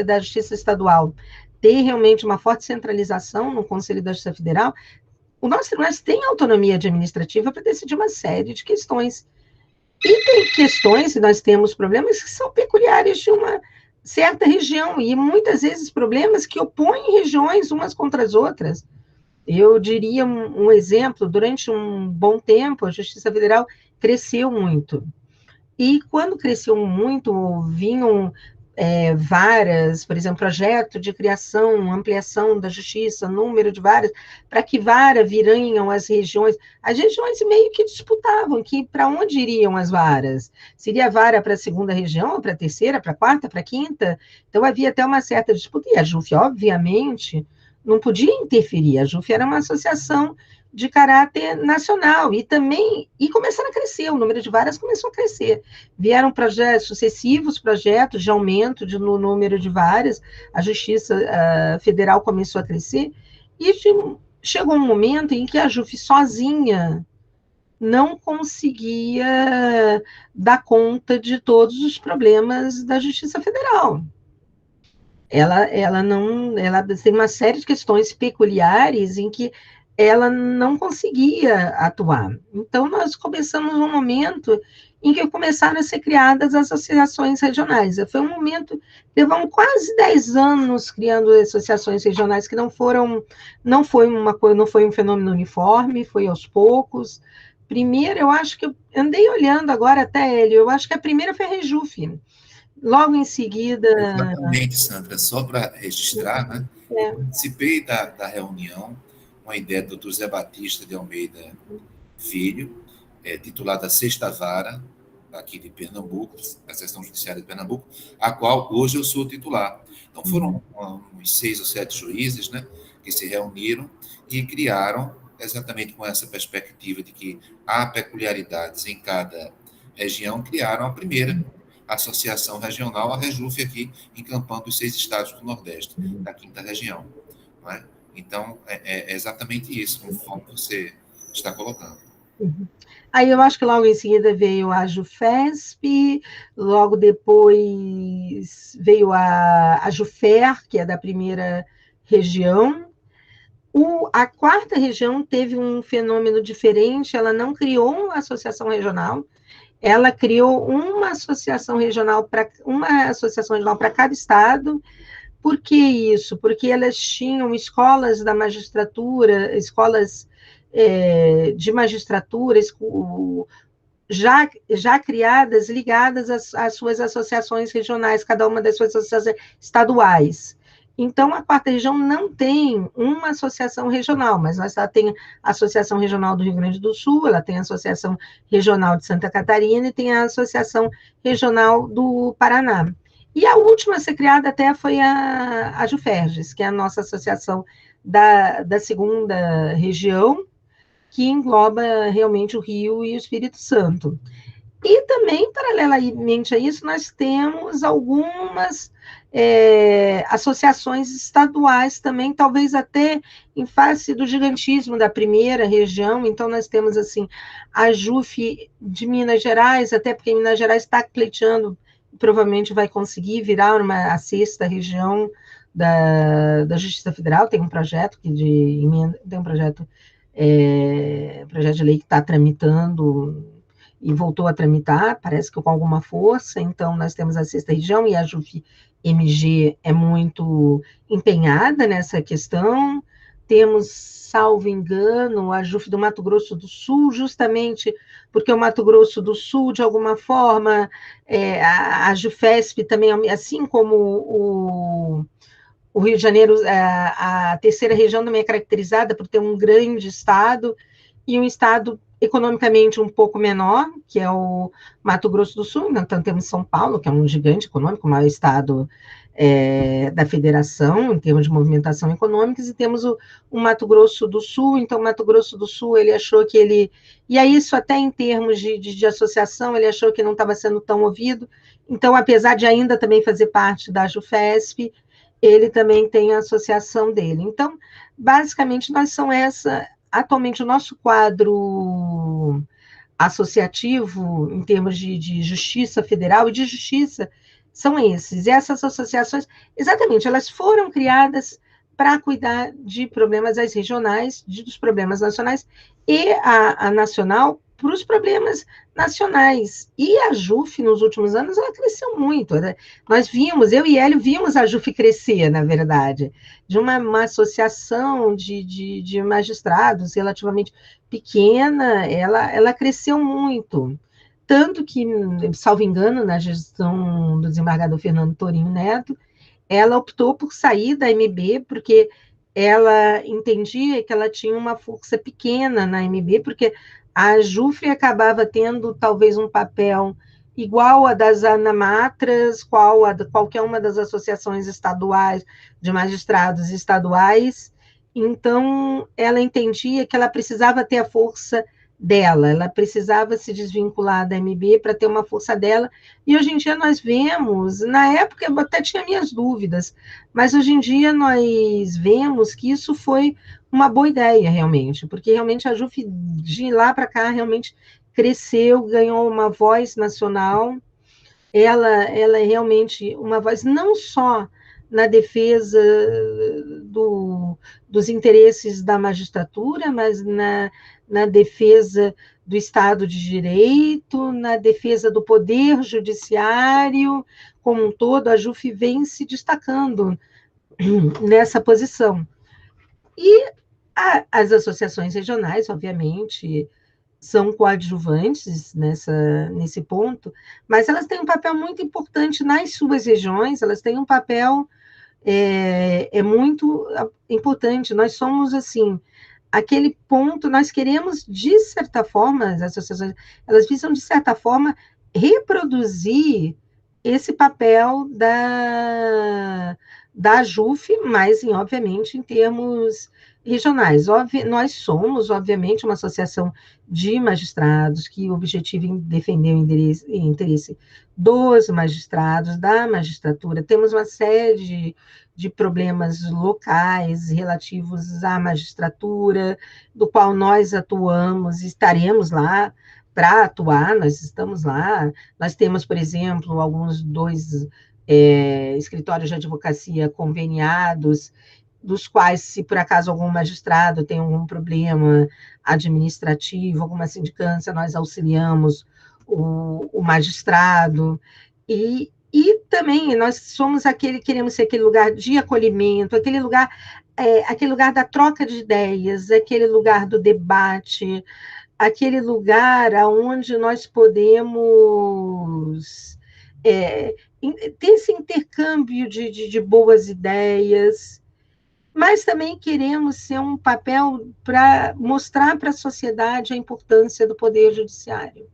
da Justiça Estadual ter realmente uma forte centralização no Conselho da Justiça Federal, o nosso tribunal tem autonomia administrativa para decidir uma série de questões. E tem questões, nós temos problemas que são peculiares de uma certa região, e muitas vezes problemas que opõem regiões umas contra as outras. Eu diria um exemplo, durante um bom tempo, a Justiça Federal cresceu muito. E quando cresceu muito, vinham varas, por exemplo, projeto de criação, ampliação da justiça, número de varas, para que vara viriam as regiões meio que disputavam que para onde iriam as varas. Seria vara para a segunda região, para a terceira, para a quarta, para a quinta? Então havia até uma certa disputa, e a JUF, obviamente, não podia interferir. A JUF era uma associação de caráter nacional, e começaram a crescer, o número de varas começou a crescer. Vieram sucessivos projetos de aumento no número de varas, a Justiça Federal começou a crescer, e chegou um momento em que a JUF sozinha não conseguia dar conta de todos os problemas da Justiça Federal. Ela tem uma série de questões peculiares em que ela não conseguia atuar. Então, nós começamos um momento em que começaram a ser criadas as associações regionais. Foi um momento, levamos quase 10 anos criando associações regionais, que não foi um fenômeno uniforme, foi aos poucos. Primeiro, eu acho que eu andei olhando agora até ele, eu acho que a primeira foi a Rejuf. Logo em seguida... Exatamente, Sandra, só para registrar, né? Participei da reunião, uma ideia do Dr. Zé Batista de Almeida Filho, titular da Sexta Vara, aqui de Pernambuco, da Seção Judiciária de Pernambuco, a qual hoje eu sou titular. Então, foram uns 6 ou 7 juízes, né, que se reuniram e criaram, exatamente com essa perspectiva de que há peculiaridades em cada região, criaram a primeira associação regional, a Rejuf, aqui encampando os 6 estados do Nordeste, da 5ª região. Não é? Então, é exatamente isso, conforme você está colocando. Aí eu acho que logo em seguida veio a JUFESP, logo depois veio a JUFER, que é da primeira região. A 4ª região teve um fenômeno diferente, ela não criou uma associação regional, ela criou uma associação regional para cada estado. Por que isso? Porque elas tinham escolas da magistratura, escolas de magistratura, já criadas, ligadas às suas associações regionais, cada uma das suas associações estaduais. Então, a 4ª região não tem uma associação regional, mas ela tem a Associação Regional do Rio Grande do Sul, ela tem a Associação Regional de Santa Catarina e tem a Associação Regional do Paraná. E a última a ser criada até foi a JUFERGES, que é a nossa associação da 2ª região, que engloba realmente o Rio e o Espírito Santo. E também, paralelamente a isso, nós temos algumas associações estaduais também, talvez até em face do gigantismo da primeira região. Então, nós temos, assim, a JUF de Minas Gerais, até porque Minas Gerais está pleiteando, provavelmente vai conseguir virar a 6ª região da Justiça Federal, tem um projeto projeto de lei que está tramitando e voltou a tramitar, parece que com alguma força. Então, nós temos a 6ª região e a JUF-MG é muito empenhada nessa questão. Temos, salvo engano, a JUF do Mato Grosso do Sul, justamente porque o Mato Grosso do Sul, de alguma forma, a JUFESP também, assim como o Rio de Janeiro, a 3ª região também é caracterizada por ter um grande estado e um estado economicamente um pouco menor, que é o Mato Grosso do Sul. Então, temos São Paulo, que é um gigante econômico, o maior estado da federação, em termos de movimentação econômica, e temos o Mato Grosso do Sul. Então, o Mato Grosso do Sul, ele achou que e aí isso até em termos de associação, ele achou que não estava sendo tão ouvido, Então, apesar de ainda também fazer parte da JUFESP, ele também tem a associação dele. Então, basicamente, atualmente, o nosso quadro associativo, em termos de justiça federal e de justiça, são esses. E essas associações, exatamente, elas foram criadas para cuidar de problemas regionais, dos problemas nacionais, e a nacional para os problemas nacionais. E a JUF, nos últimos anos, ela cresceu muito. Né? Nós vimos, eu e Hélio vimos a JUF crescer, na verdade, de uma associação de magistrados relativamente pequena, ela cresceu muito. Tanto que, salvo engano, na gestão do desembargador Fernando Torinho Neto, ela optou por sair da MB, porque ela entendia que ela tinha uma força pequena na MB, porque a JUF acabava tendo talvez um papel igual a das ANAMATRAs, qual a de qualquer uma das associações estaduais, de magistrados estaduais. Então, ela entendia que ela precisava ter a força dela, ela precisava se desvincular da MB para ter uma força dela, e hoje em dia nós vemos, na época eu até tinha minhas dúvidas, mas hoje em dia nós vemos que isso foi uma boa ideia, realmente, porque realmente a JUF, de lá para cá, realmente cresceu, ganhou uma voz nacional, ela é realmente uma voz não só na defesa dos interesses da magistratura, mas na defesa do Estado de Direito, na defesa do Poder Judiciário, como um todo, a JUF vem se destacando nessa posição. E as associações regionais, obviamente, são coadjuvantes nesse ponto, mas elas têm um papel muito importante nas suas regiões, elas têm um papel muito importante. Nós somos, assim, aquele ponto, nós queremos, de certa forma, as associações, elas visam, de certa forma, reproduzir esse papel da JUF, mas, obviamente, em termos regionais. Nós somos, obviamente, uma associação de magistrados que objetiva em defender o interesse dos magistrados, da magistratura. Temos uma série de problemas locais relativos à magistratura, do qual nós atuamos, estaremos lá para atuar, nós estamos lá. Nós temos, por exemplo, dois escritórios de advocacia conveniados, dos quais, se por acaso algum magistrado tem algum problema administrativo, alguma sindicância, nós auxiliamos o magistrado, e também nós queremos ser aquele lugar de acolhimento, aquele lugar da troca de ideias, aquele lugar do debate, aquele lugar onde nós podemos ter esse intercâmbio de boas ideias, mas também queremos ser um papel para mostrar para a sociedade a importância do Poder Judiciário.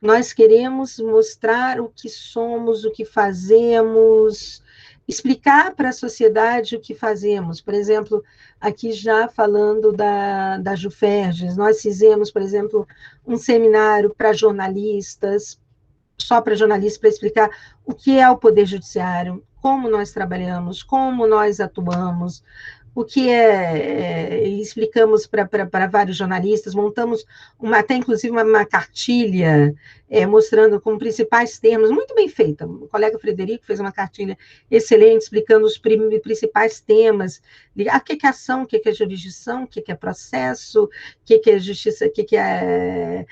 Nós queremos mostrar o que somos, o que fazemos, explicar para a sociedade o que fazemos. Por exemplo, aqui já falando da JUFERJ, nós fizemos, por exemplo, um seminário para jornalistas, só para jornalistas, para explicar o que é o Poder Judiciário, como nós trabalhamos, como nós atuamos, o que explicamos para vários jornalistas, montamos até inclusive uma cartilha mostrando com principais termos, muito bem feita. O colega Frederico fez uma cartilha excelente, explicando os principais temas, o que é ação, o que é jurisdição, o que é processo, o que é justiça, o que é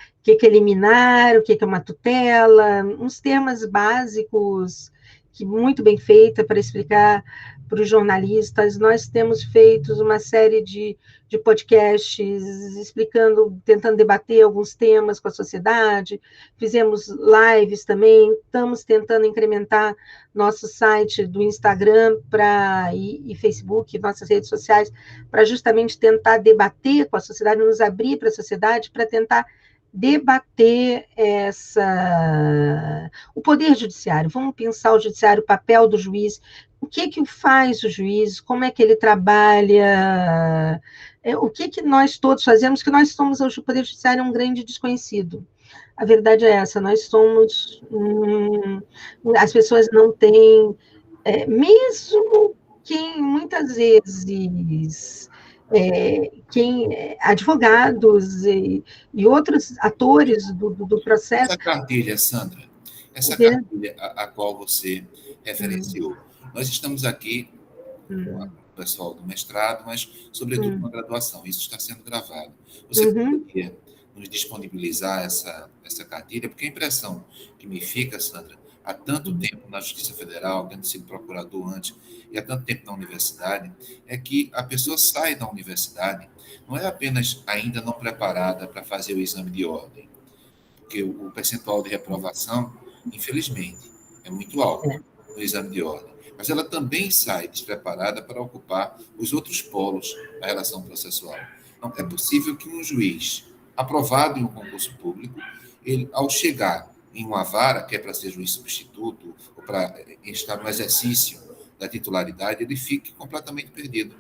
liminar, o que é uma tutela, uns temas básicos, que muito bem feita para explicar para os jornalistas. Nós temos feito uma série de podcasts explicando, tentando debater alguns temas com a sociedade, fizemos lives também, estamos tentando incrementar nosso site do Instagram e Facebook, nossas redes sociais, para justamente tentar debater com a sociedade, nos abrir para a sociedade, para tentar debater o Poder Judiciário. Vamos pensar o judiciário, o papel do juiz, o que faz o juiz, como é que ele trabalha, o que nós todos fazemos, que nós somos, hoje, o Poder Judiciário é um grande desconhecido. A verdade é essa, nós somos... as pessoas não têm... mesmo quem, muitas vezes... advogados e outros atores do processo... Essa cartilha, Sandra, essa Entende? cartilha a qual você referenciou, nós estamos aqui com o pessoal do mestrado, mas, sobretudo, com a graduação. Isso está sendo gravado. Você poderia nos disponibilizar essa cartilha? Porque a impressão que me fica, Sandra, há tanto tempo na Justiça Federal, tendo sido procurador antes, e há tanto tempo na universidade, é que a pessoa sai da universidade, não é apenas ainda não preparada para fazer o exame de ordem, porque o percentual de reprovação, infelizmente, é muito alto no exame de ordem. Mas ela também sai despreparada para ocupar os outros polos da relação processual. Não é possível que um juiz aprovado em um concurso público, ele, ao chegar em uma vara, que é para ser juiz substituto, ou para estar no exercício da titularidade, ele fique completamente perdido.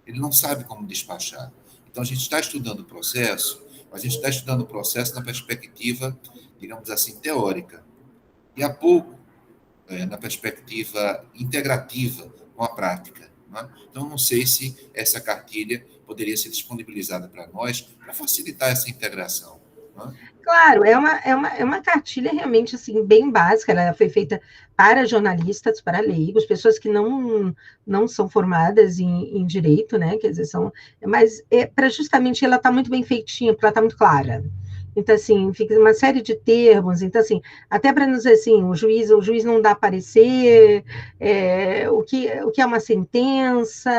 Ele não sabe como despachar. Então, a gente está estudando o processo, mas a gente está estudando o processo na perspectiva, digamos assim, teórica. E há pouco na perspectiva integrativa com a prática. Né? Então, não sei se essa cartilha poderia ser disponibilizada para nós para facilitar essa integração. Né? Claro, é uma cartilha realmente assim, bem básica, ela foi feita para jornalistas, para leigos, pessoas que não são formadas em direito, né? Quer dizer, mas para justamente ela está muito bem feitinha, porque ela está muito clara. Então, assim, fica uma série de termos. Então, assim, até para nos dizer assim, o juiz não dá parecer, o que é uma sentença,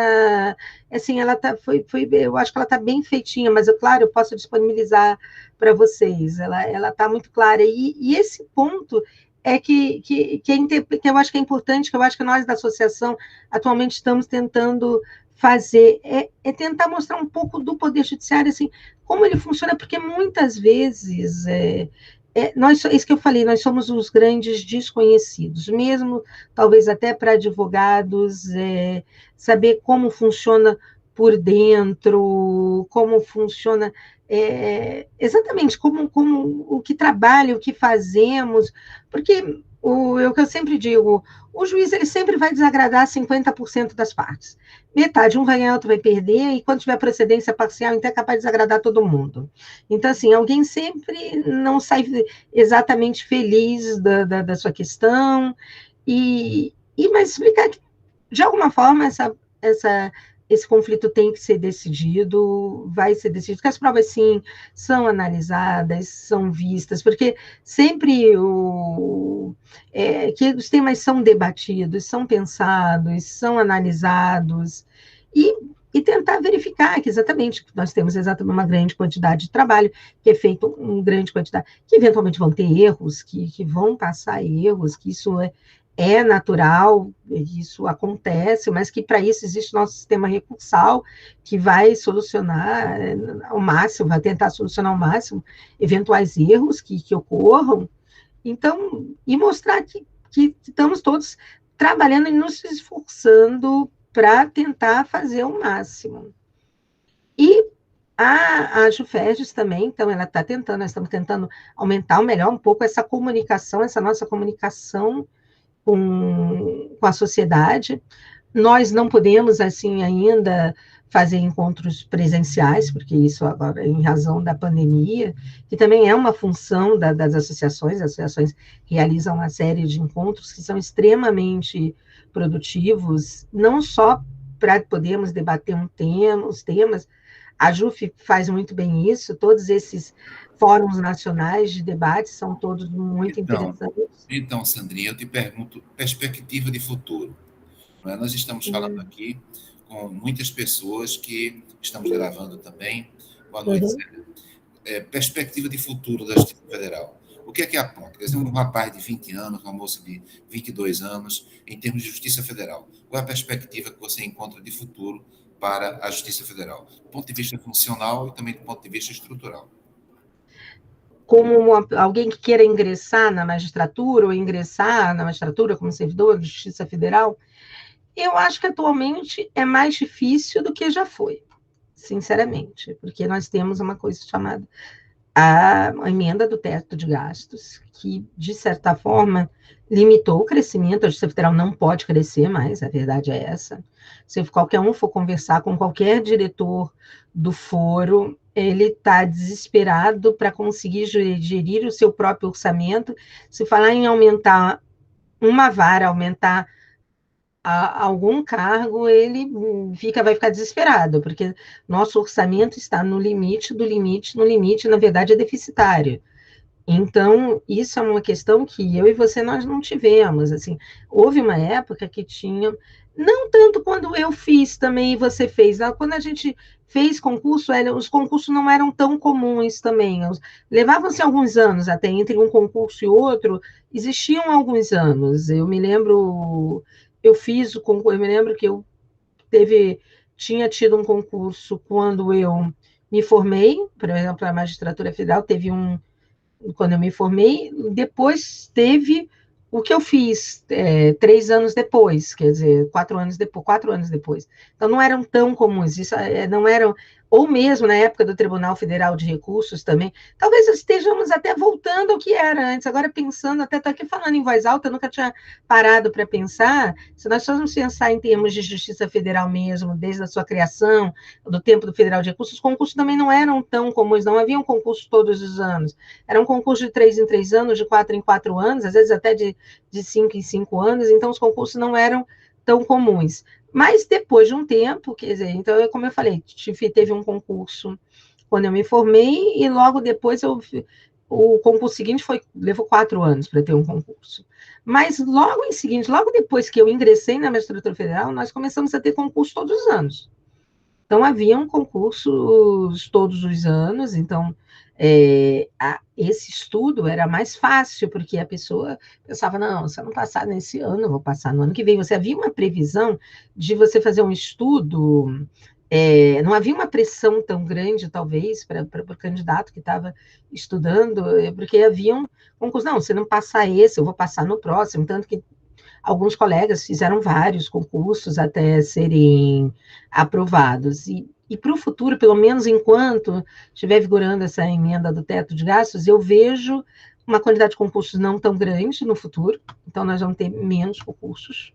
assim, eu acho que ela está bem feitinha, mas, claro, eu posso disponibilizar para vocês, ela está muito clara. E esse ponto é que eu acho que é importante, que eu acho que nós da associação atualmente estamos tentando fazer, é tentar mostrar um pouco do Poder Judiciário, assim, como ele funciona, porque muitas vezes, isso que eu falei, nós somos os grandes desconhecidos, mesmo talvez até para advogados, saber como funciona por dentro, como funciona exatamente como o que trabalha, o que fazemos, porque o que eu sempre digo, o juiz ele sempre vai desagradar 50% das partes. Metade, um vai ganhar, outro vai perder, e quando tiver procedência parcial, então é capaz de desagradar todo mundo. Então, assim, alguém sempre não sai exatamente feliz da sua questão, mas explicar que, de alguma forma, esse conflito tem que ser decidido, vai ser decidido, que as provas, sim, são analisadas, são vistas, porque sempre que os temas são debatidos, são pensados, são analisados, e tentar verificar que exatamente nós temos exatamente uma grande quantidade de trabalho, que é feito em grande quantidade, que eventualmente vão ter erros, que vão passar erros, que isso é natural, isso acontece, mas que para isso existe nosso sistema recursal, que vai solucionar ao máximo, vai tentar solucionar ao máximo eventuais erros que ocorram. Então, e mostrar que estamos todos trabalhando e nos esforçando para tentar fazer o máximo. E a Juférges também, então, ela está tentando, nós estamos tentando aumentar, melhor um pouco essa comunicação, essa nossa comunicação com a sociedade. Nós não podemos, assim, ainda fazer encontros presenciais, porque isso agora, em razão da pandemia, que também é uma função das associações, as associações realizam uma série de encontros que são extremamente produtivos, não só para podermos debater os temas, a JUF faz muito bem isso, todos esses fóruns nacionais de debate são todos muito interessantes. Então, Sandrinha, eu te pergunto, perspectiva de futuro. Não é? Nós estamos falando aqui com muitas pessoas que estamos gravando também. Boa noite, Célia. Perspectiva de futuro da Justiça Federal. O que é que aponta? Quer dizer, um rapaz de 20 anos, uma moça de 22 anos, em termos de Justiça Federal. Qual é a perspectiva que você encontra de futuro para a Justiça Federal? Do ponto de vista funcional e também do ponto de vista estrutural. Como alguém que queira ingressar na magistratura, ou ingressar na magistratura como servidor de Justiça Federal, eu acho que atualmente é mais difícil do que já foi, sinceramente, porque nós temos uma coisa chamada a emenda do teto de gastos, que, de certa forma, limitou o crescimento. A Justiça Federal não pode crescer mais, a verdade é essa. Se qualquer um for conversar com qualquer diretor do foro, ele está desesperado para conseguir gerir o seu próprio orçamento. Se falar em aumentar uma vara, aumentar algum cargo, ele vai ficar desesperado, porque nosso orçamento está no limite do limite, no limite, na verdade, é deficitário. Então, isso é uma questão que eu e você, nós não tivemos, assim, houve uma época que tinha, não tanto quando eu fiz também e você fez, quando a gente fez concurso, os concursos não eram tão comuns também, levavam-se alguns anos até, entre um concurso e outro, existiam alguns anos, eu me lembro, eu fiz o concurso, eu me lembro que eu tinha tido um concurso quando eu me formei, por exemplo, a magistratura federal teve quando eu me formei, depois teve o que eu fiz 3 anos depois, quer dizer, 4 anos depois. Então, não eram tão comuns, isso não eram, ou mesmo na época do Tribunal Federal de Recursos também, talvez estejamos até voltando ao que era antes, agora pensando, até estou aqui falando em voz alta, eu nunca tinha parado para pensar, se nós formos pensar em termos de justiça federal mesmo, desde a sua criação, do tempo do Federal de Recursos, os concursos também não eram tão comuns, não haviam concursos todos os anos, era um concurso de 3 em 3 anos, de 4 em 4 anos, às vezes até de 5 em 5 anos, então os concursos não eram tão comuns. Mas depois de um tempo, quer dizer, então, como eu falei, teve um concurso quando eu me formei, e logo depois o concurso seguinte levou 4 anos para ter um concurso. Mas logo em seguinte, logo depois que eu ingressei na magistratura federal, nós começamos a ter concurso todos os anos. Então, haviam concursos todos os anos, então, esse estudo era mais fácil, porque a pessoa pensava, não, se eu não passar nesse ano, eu vou passar no ano que vem. Você havia uma previsão de você fazer um estudo, não havia uma pressão tão grande, talvez, para o candidato que estava estudando, porque haviam concursos, não, se não passar esse, eu vou passar no próximo, tanto que alguns colegas fizeram vários concursos até serem aprovados. E para o futuro, pelo menos enquanto estiver vigorando essa emenda do teto de gastos, eu vejo uma quantidade de concursos não tão grande no futuro, então nós vamos ter menos concursos,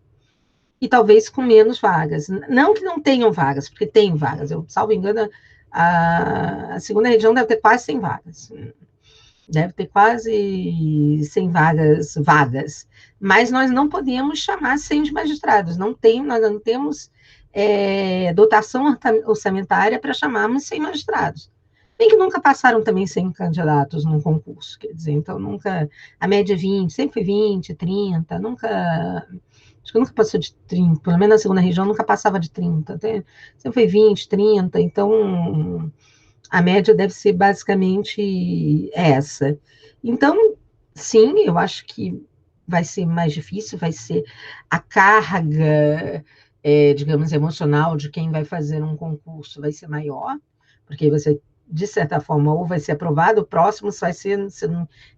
e talvez com menos vagas. Não que não tenham vagas, porque tem vagas. Eu, salvo engano, a segunda região deve ter quase 100 vagas. Deve ter quase 100 vagas, mas nós não podemos chamar 100 de magistrados, nós não temos dotação orçamentária para chamarmos 100 magistrados. Bem que nunca passaram também 100 candidatos num concurso, quer dizer, então nunca, a média é 20, sempre foi 20, 30, acho que nunca passou de 30, pelo menos na segunda região nunca passava de 30, sempre foi 20, 30, então a média deve ser basicamente essa. Então, sim, eu acho que vai ser mais difícil, vai ser a carga, digamos, emocional de quem vai fazer um concurso vai ser maior, porque você, de certa forma, ou vai ser aprovado, o próximo vai ser,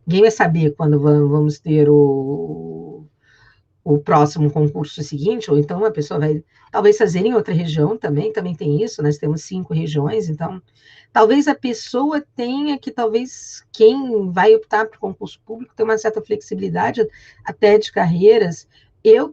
ninguém vai saber quando vamos ter o próximo concurso seguinte, ou então a pessoa vai, talvez, fazer em outra região também tem isso, nós temos 5 regiões, então talvez a pessoa tenha que, talvez, quem vai optar por concurso público tenha uma certa flexibilidade até de carreiras. Eu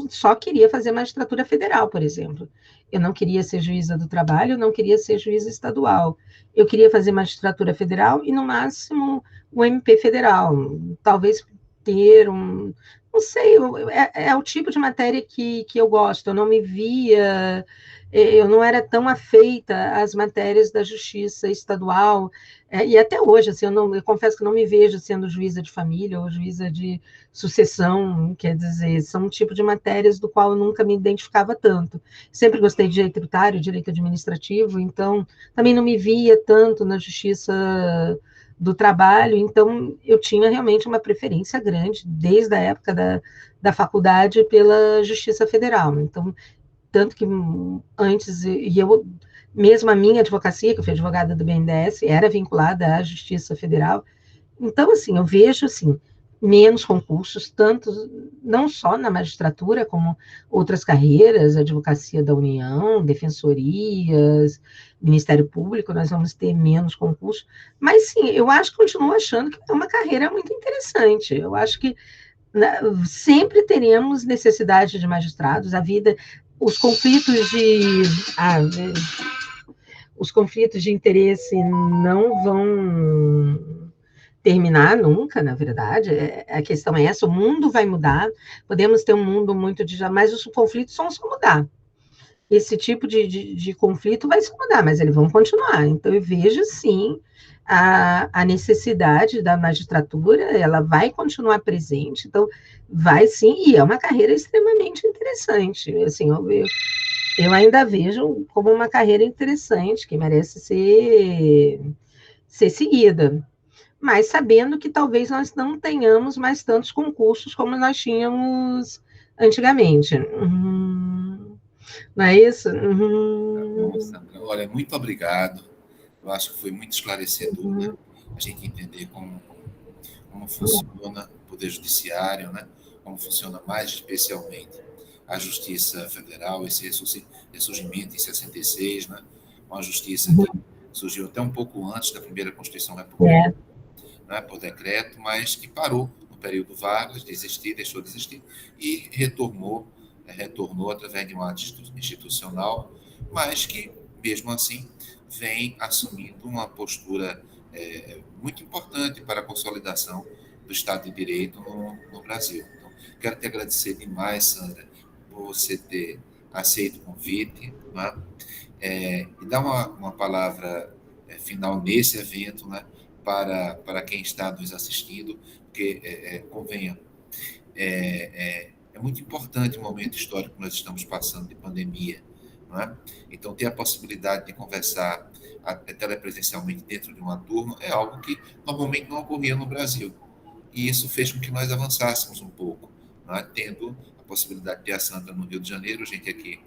só queria fazer magistratura federal, por exemplo. Eu não queria ser juíza do trabalho, eu não queria ser juíza estadual. Eu queria fazer magistratura federal e, no máximo, o MP federal. Talvez ter não sei, é o tipo de matéria que eu gosto. Eu não me via, eu não era tão afeita às matérias da justiça estadual, e até hoje, assim, eu confesso que não me vejo sendo juíza de família ou juíza de sucessão, quer dizer, são um tipo de matérias do qual eu nunca me identificava tanto. Sempre gostei de direito tributário, direito administrativo, então também não me via tanto na justiça do trabalho, então eu tinha realmente uma preferência grande, desde a época da faculdade, pela Justiça Federal. Então, tanto que antes, e eu, mesmo a minha advocacia, que eu fui advogada do BNDES, era vinculada à Justiça Federal. Então, assim, eu vejo, assim, menos concursos, tanto não só na magistratura, como outras carreiras, advocacia da União, defensorias, Ministério Público, nós vamos ter menos concursos, mas sim, eu acho, continuo achando que é uma carreira muito interessante, eu acho que sempre teremos necessidade de magistrados, a vida, os conflitos de, ah, os conflitos de interesse não vão terminar nunca, na verdade. A questão é essa: o mundo vai mudar, podemos ter um mundo muito de mas os conflitos vão se mudar. Esse tipo de conflito vai se mudar, mas eles vão continuar. Então, eu vejo, sim, a necessidade da magistratura, ela vai continuar presente, então, vai sim, e é uma carreira extremamente interessante. Assim, eu ainda vejo como uma carreira interessante, que merece ser seguida, mas sabendo que talvez nós não tenhamos mais tantos concursos como nós tínhamos antigamente. Não é isso? Bom, Sandra, olha, muito obrigado. Eu acho que foi muito esclarecedor, né? A gente entender como funciona o Poder Judiciário, né? Como funciona mais especialmente a Justiça Federal, esse ressurgimento em 66, né? Uma justiça que surgiu até um pouco antes da primeira Constituição Republicana, né? Por decreto, mas que parou no período Vargas, deixou de existir e retornou através de uma atitude institucional, mas que, mesmo assim, vem assumindo uma postura muito importante para a consolidação do Estado de Direito no Brasil. Então, quero te agradecer demais, Sandra, por você ter aceito o convite, né? E dar uma palavra final nesse evento, né? Para quem está nos assistindo, porque, convenha, é muito importante o momento histórico que nós estamos passando de pandemia, não é? Então, ter a possibilidade de conversar telepresencialmente dentro de uma turma é algo que normalmente não ocorria no Brasil. E isso fez com que nós avançássemos um pouco, não é? Tendo a possibilidade de a Sandra no Rio de Janeiro, a gente aqui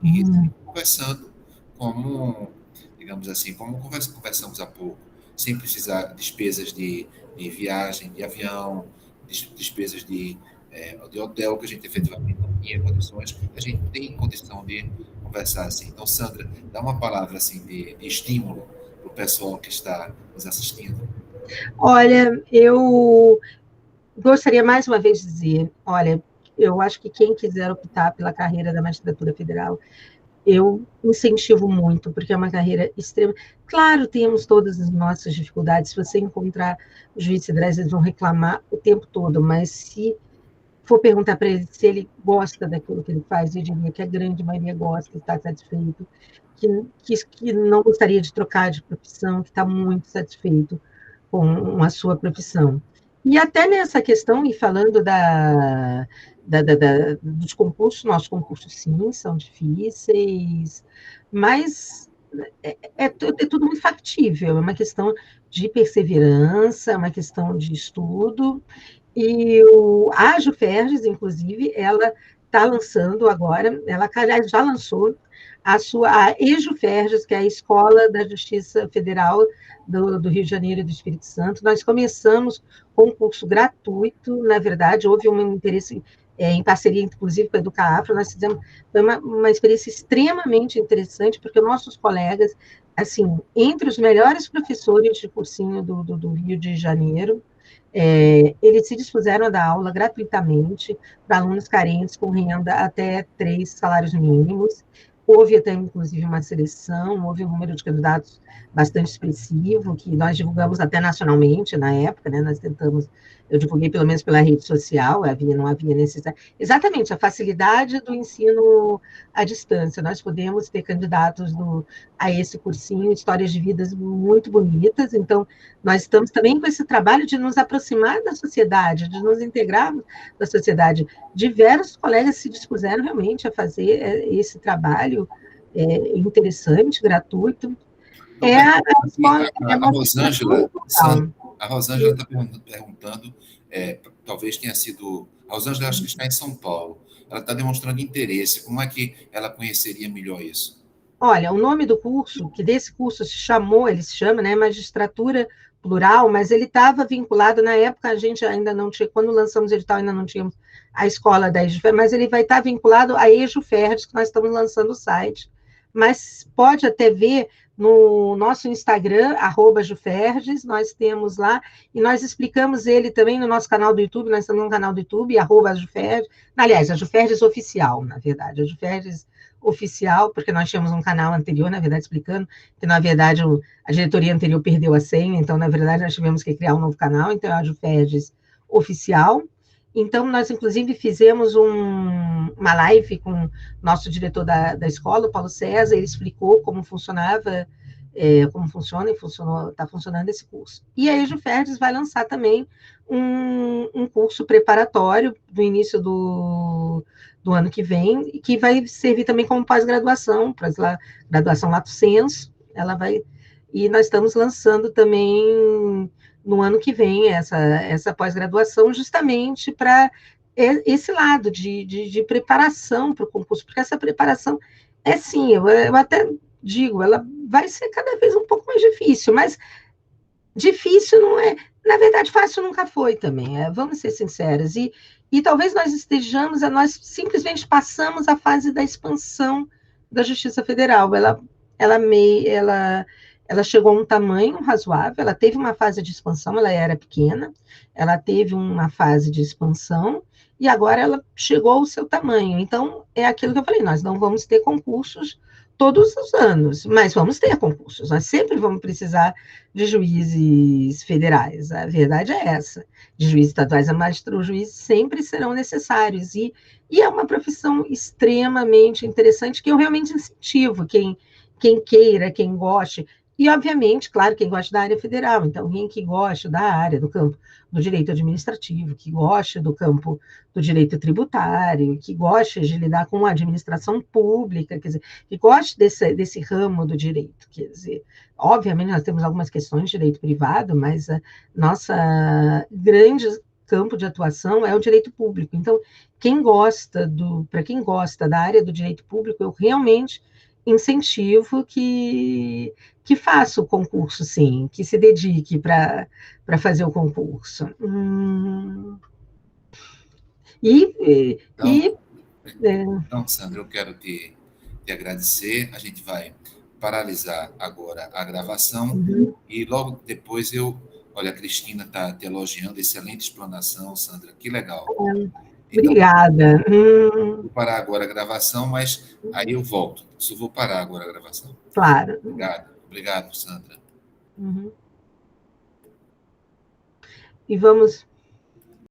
em Recife, conversando como, digamos assim, como conversamos há pouco, sem precisar de despesas de viagem, de avião, despesas de hotel, que a gente efetivamente não tinha condições, a gente tem condição de conversar assim. Então, Sandra, dá uma palavra assim de estímulo para o pessoal que está nos assistindo. Olha, eu gostaria mais uma vez de dizer, olha, eu acho que quem quiser optar pela carreira da magistratura federal, eu incentivo muito, porque é uma carreira extrema. Claro, temos todas as nossas dificuldades. Se você encontrar os juízes federais, eles vão reclamar o tempo todo, mas se for perguntar para ele se ele gosta daquilo que ele faz, eu diria que a grande maioria gosta, está satisfeito, que não gostaria de trocar de profissão, que está muito satisfeito com a sua profissão. E até nessa questão, e falando dos concursos, nossos concursos, sim, são difíceis, mas é tudo muito factível, é uma questão de perseverança, é uma questão de estudo, e a Juferges, inclusive, ela está lançando agora, ela já lançou a EJuFerges, que é a Escola da Justiça Federal do Rio de Janeiro e do Espírito Santo. Nós começamos com um curso gratuito, na verdade, houve um interesse em parceria, inclusive, com a EducaAfro, nós fizemos, foi uma experiência extremamente interessante, porque nossos colegas, assim, entre os melhores professores de cursinho do Rio de Janeiro, eles se dispuseram a dar aula gratuitamente para alunos carentes com renda até 3 salários mínimos. Houve até, inclusive, uma seleção, houve um número de candidatos bastante expressivo, que nós divulgamos até nacionalmente na época, né? Nós tentamos, eu divulguei pelo menos pela rede social, não havia necessidade. Exatamente, a facilidade do ensino à distância. Nós podemos ter candidatos a esse cursinho, histórias de vidas muito bonitas, então nós estamos também com esse trabalho de nos aproximar da sociedade, de nos integrarmos da sociedade. Diversos colegas se dispuseram realmente a fazer esse trabalho interessante, gratuito. A Rosângela está perguntando, talvez tenha sido... A Rosângela acho que está em São Paulo. Ela está demonstrando interesse. Como é que ela conheceria melhor isso? Olha, o nome do curso, que desse curso ele se chama, né, Magistratura plural, mas ele estava vinculado, na época a gente ainda não tinha, quando lançamos o edital ainda não tínhamos a escola da EJUFERJ, mas ele vai estar vinculado à EJUFERJ, que nós estamos lançando o site, mas pode até ver no nosso Instagram, @Juferges, nós temos lá, e nós explicamos ele também no nosso canal do YouTube, nós estamos no canal do YouTube, @Juferges, aliás, a Juferges Oficial, na verdade, a Juferges Oficial, porque nós tínhamos um canal anterior, na verdade, explicando que, na verdade, a diretoria anterior perdeu a senha, então, na verdade, nós tivemos que criar um novo canal, então é a Juferges Oficial. Então, nós, inclusive, fizemos uma live com o nosso diretor da escola, o Paulo César, ele explicou como funcionava, como funciona e está funcionando esse curso. E a EJUFERJ vai lançar também um curso preparatório do início do ano que vem, que vai servir também como pós-graduação, graduação lato sensu, e nós estamos lançando também no ano que vem essa pós-graduação, justamente para esse lado de preparação para o concurso, porque essa preparação é sim, eu até digo, ela vai ser cada vez um pouco mais difícil, mas difícil não é, na verdade, fácil nunca foi também, vamos ser sinceros, e talvez nós estejamos, nós simplesmente passamos a fase da expansão da Justiça Federal, ela chegou a um tamanho razoável, ela teve uma fase de expansão, ela era pequena, ela teve uma fase de expansão, e agora ela chegou ao seu tamanho. Então, é aquilo que eu falei, nós não vamos ter concursos todos os anos, mas vamos ter concursos, nós sempre vamos precisar de juízes federais, a verdade é essa, de juízes estaduais, mas os juízes sempre serão necessários, e é uma profissão extremamente interessante, que eu realmente incentivo quem queira, quem goste, e, obviamente, claro, quem gosta da área federal, então, quem que gosta da área do campo do direito administrativo, que gosta do campo do direito tributário, que gosta de lidar com a administração pública, quer dizer, que gosta desse ramo do direito, quer dizer, obviamente, nós temos algumas questões de direito privado, mas a nossa grande campo de atuação é o direito público. Então, para quem gosta da área do direito público, eu realmente incentivo que faça o concurso, sim, que se dedique para fazer o concurso. Então, Sandra, eu quero te agradecer. A gente vai paralisar agora a gravação e logo depois olha, a Cristina está te elogiando, excelente explanação, Sandra, que legal. Então, obrigada. Vou parar agora a gravação, mas aí eu volto. Só vou parar agora a gravação. Claro. Obrigado, Sandra. E vamos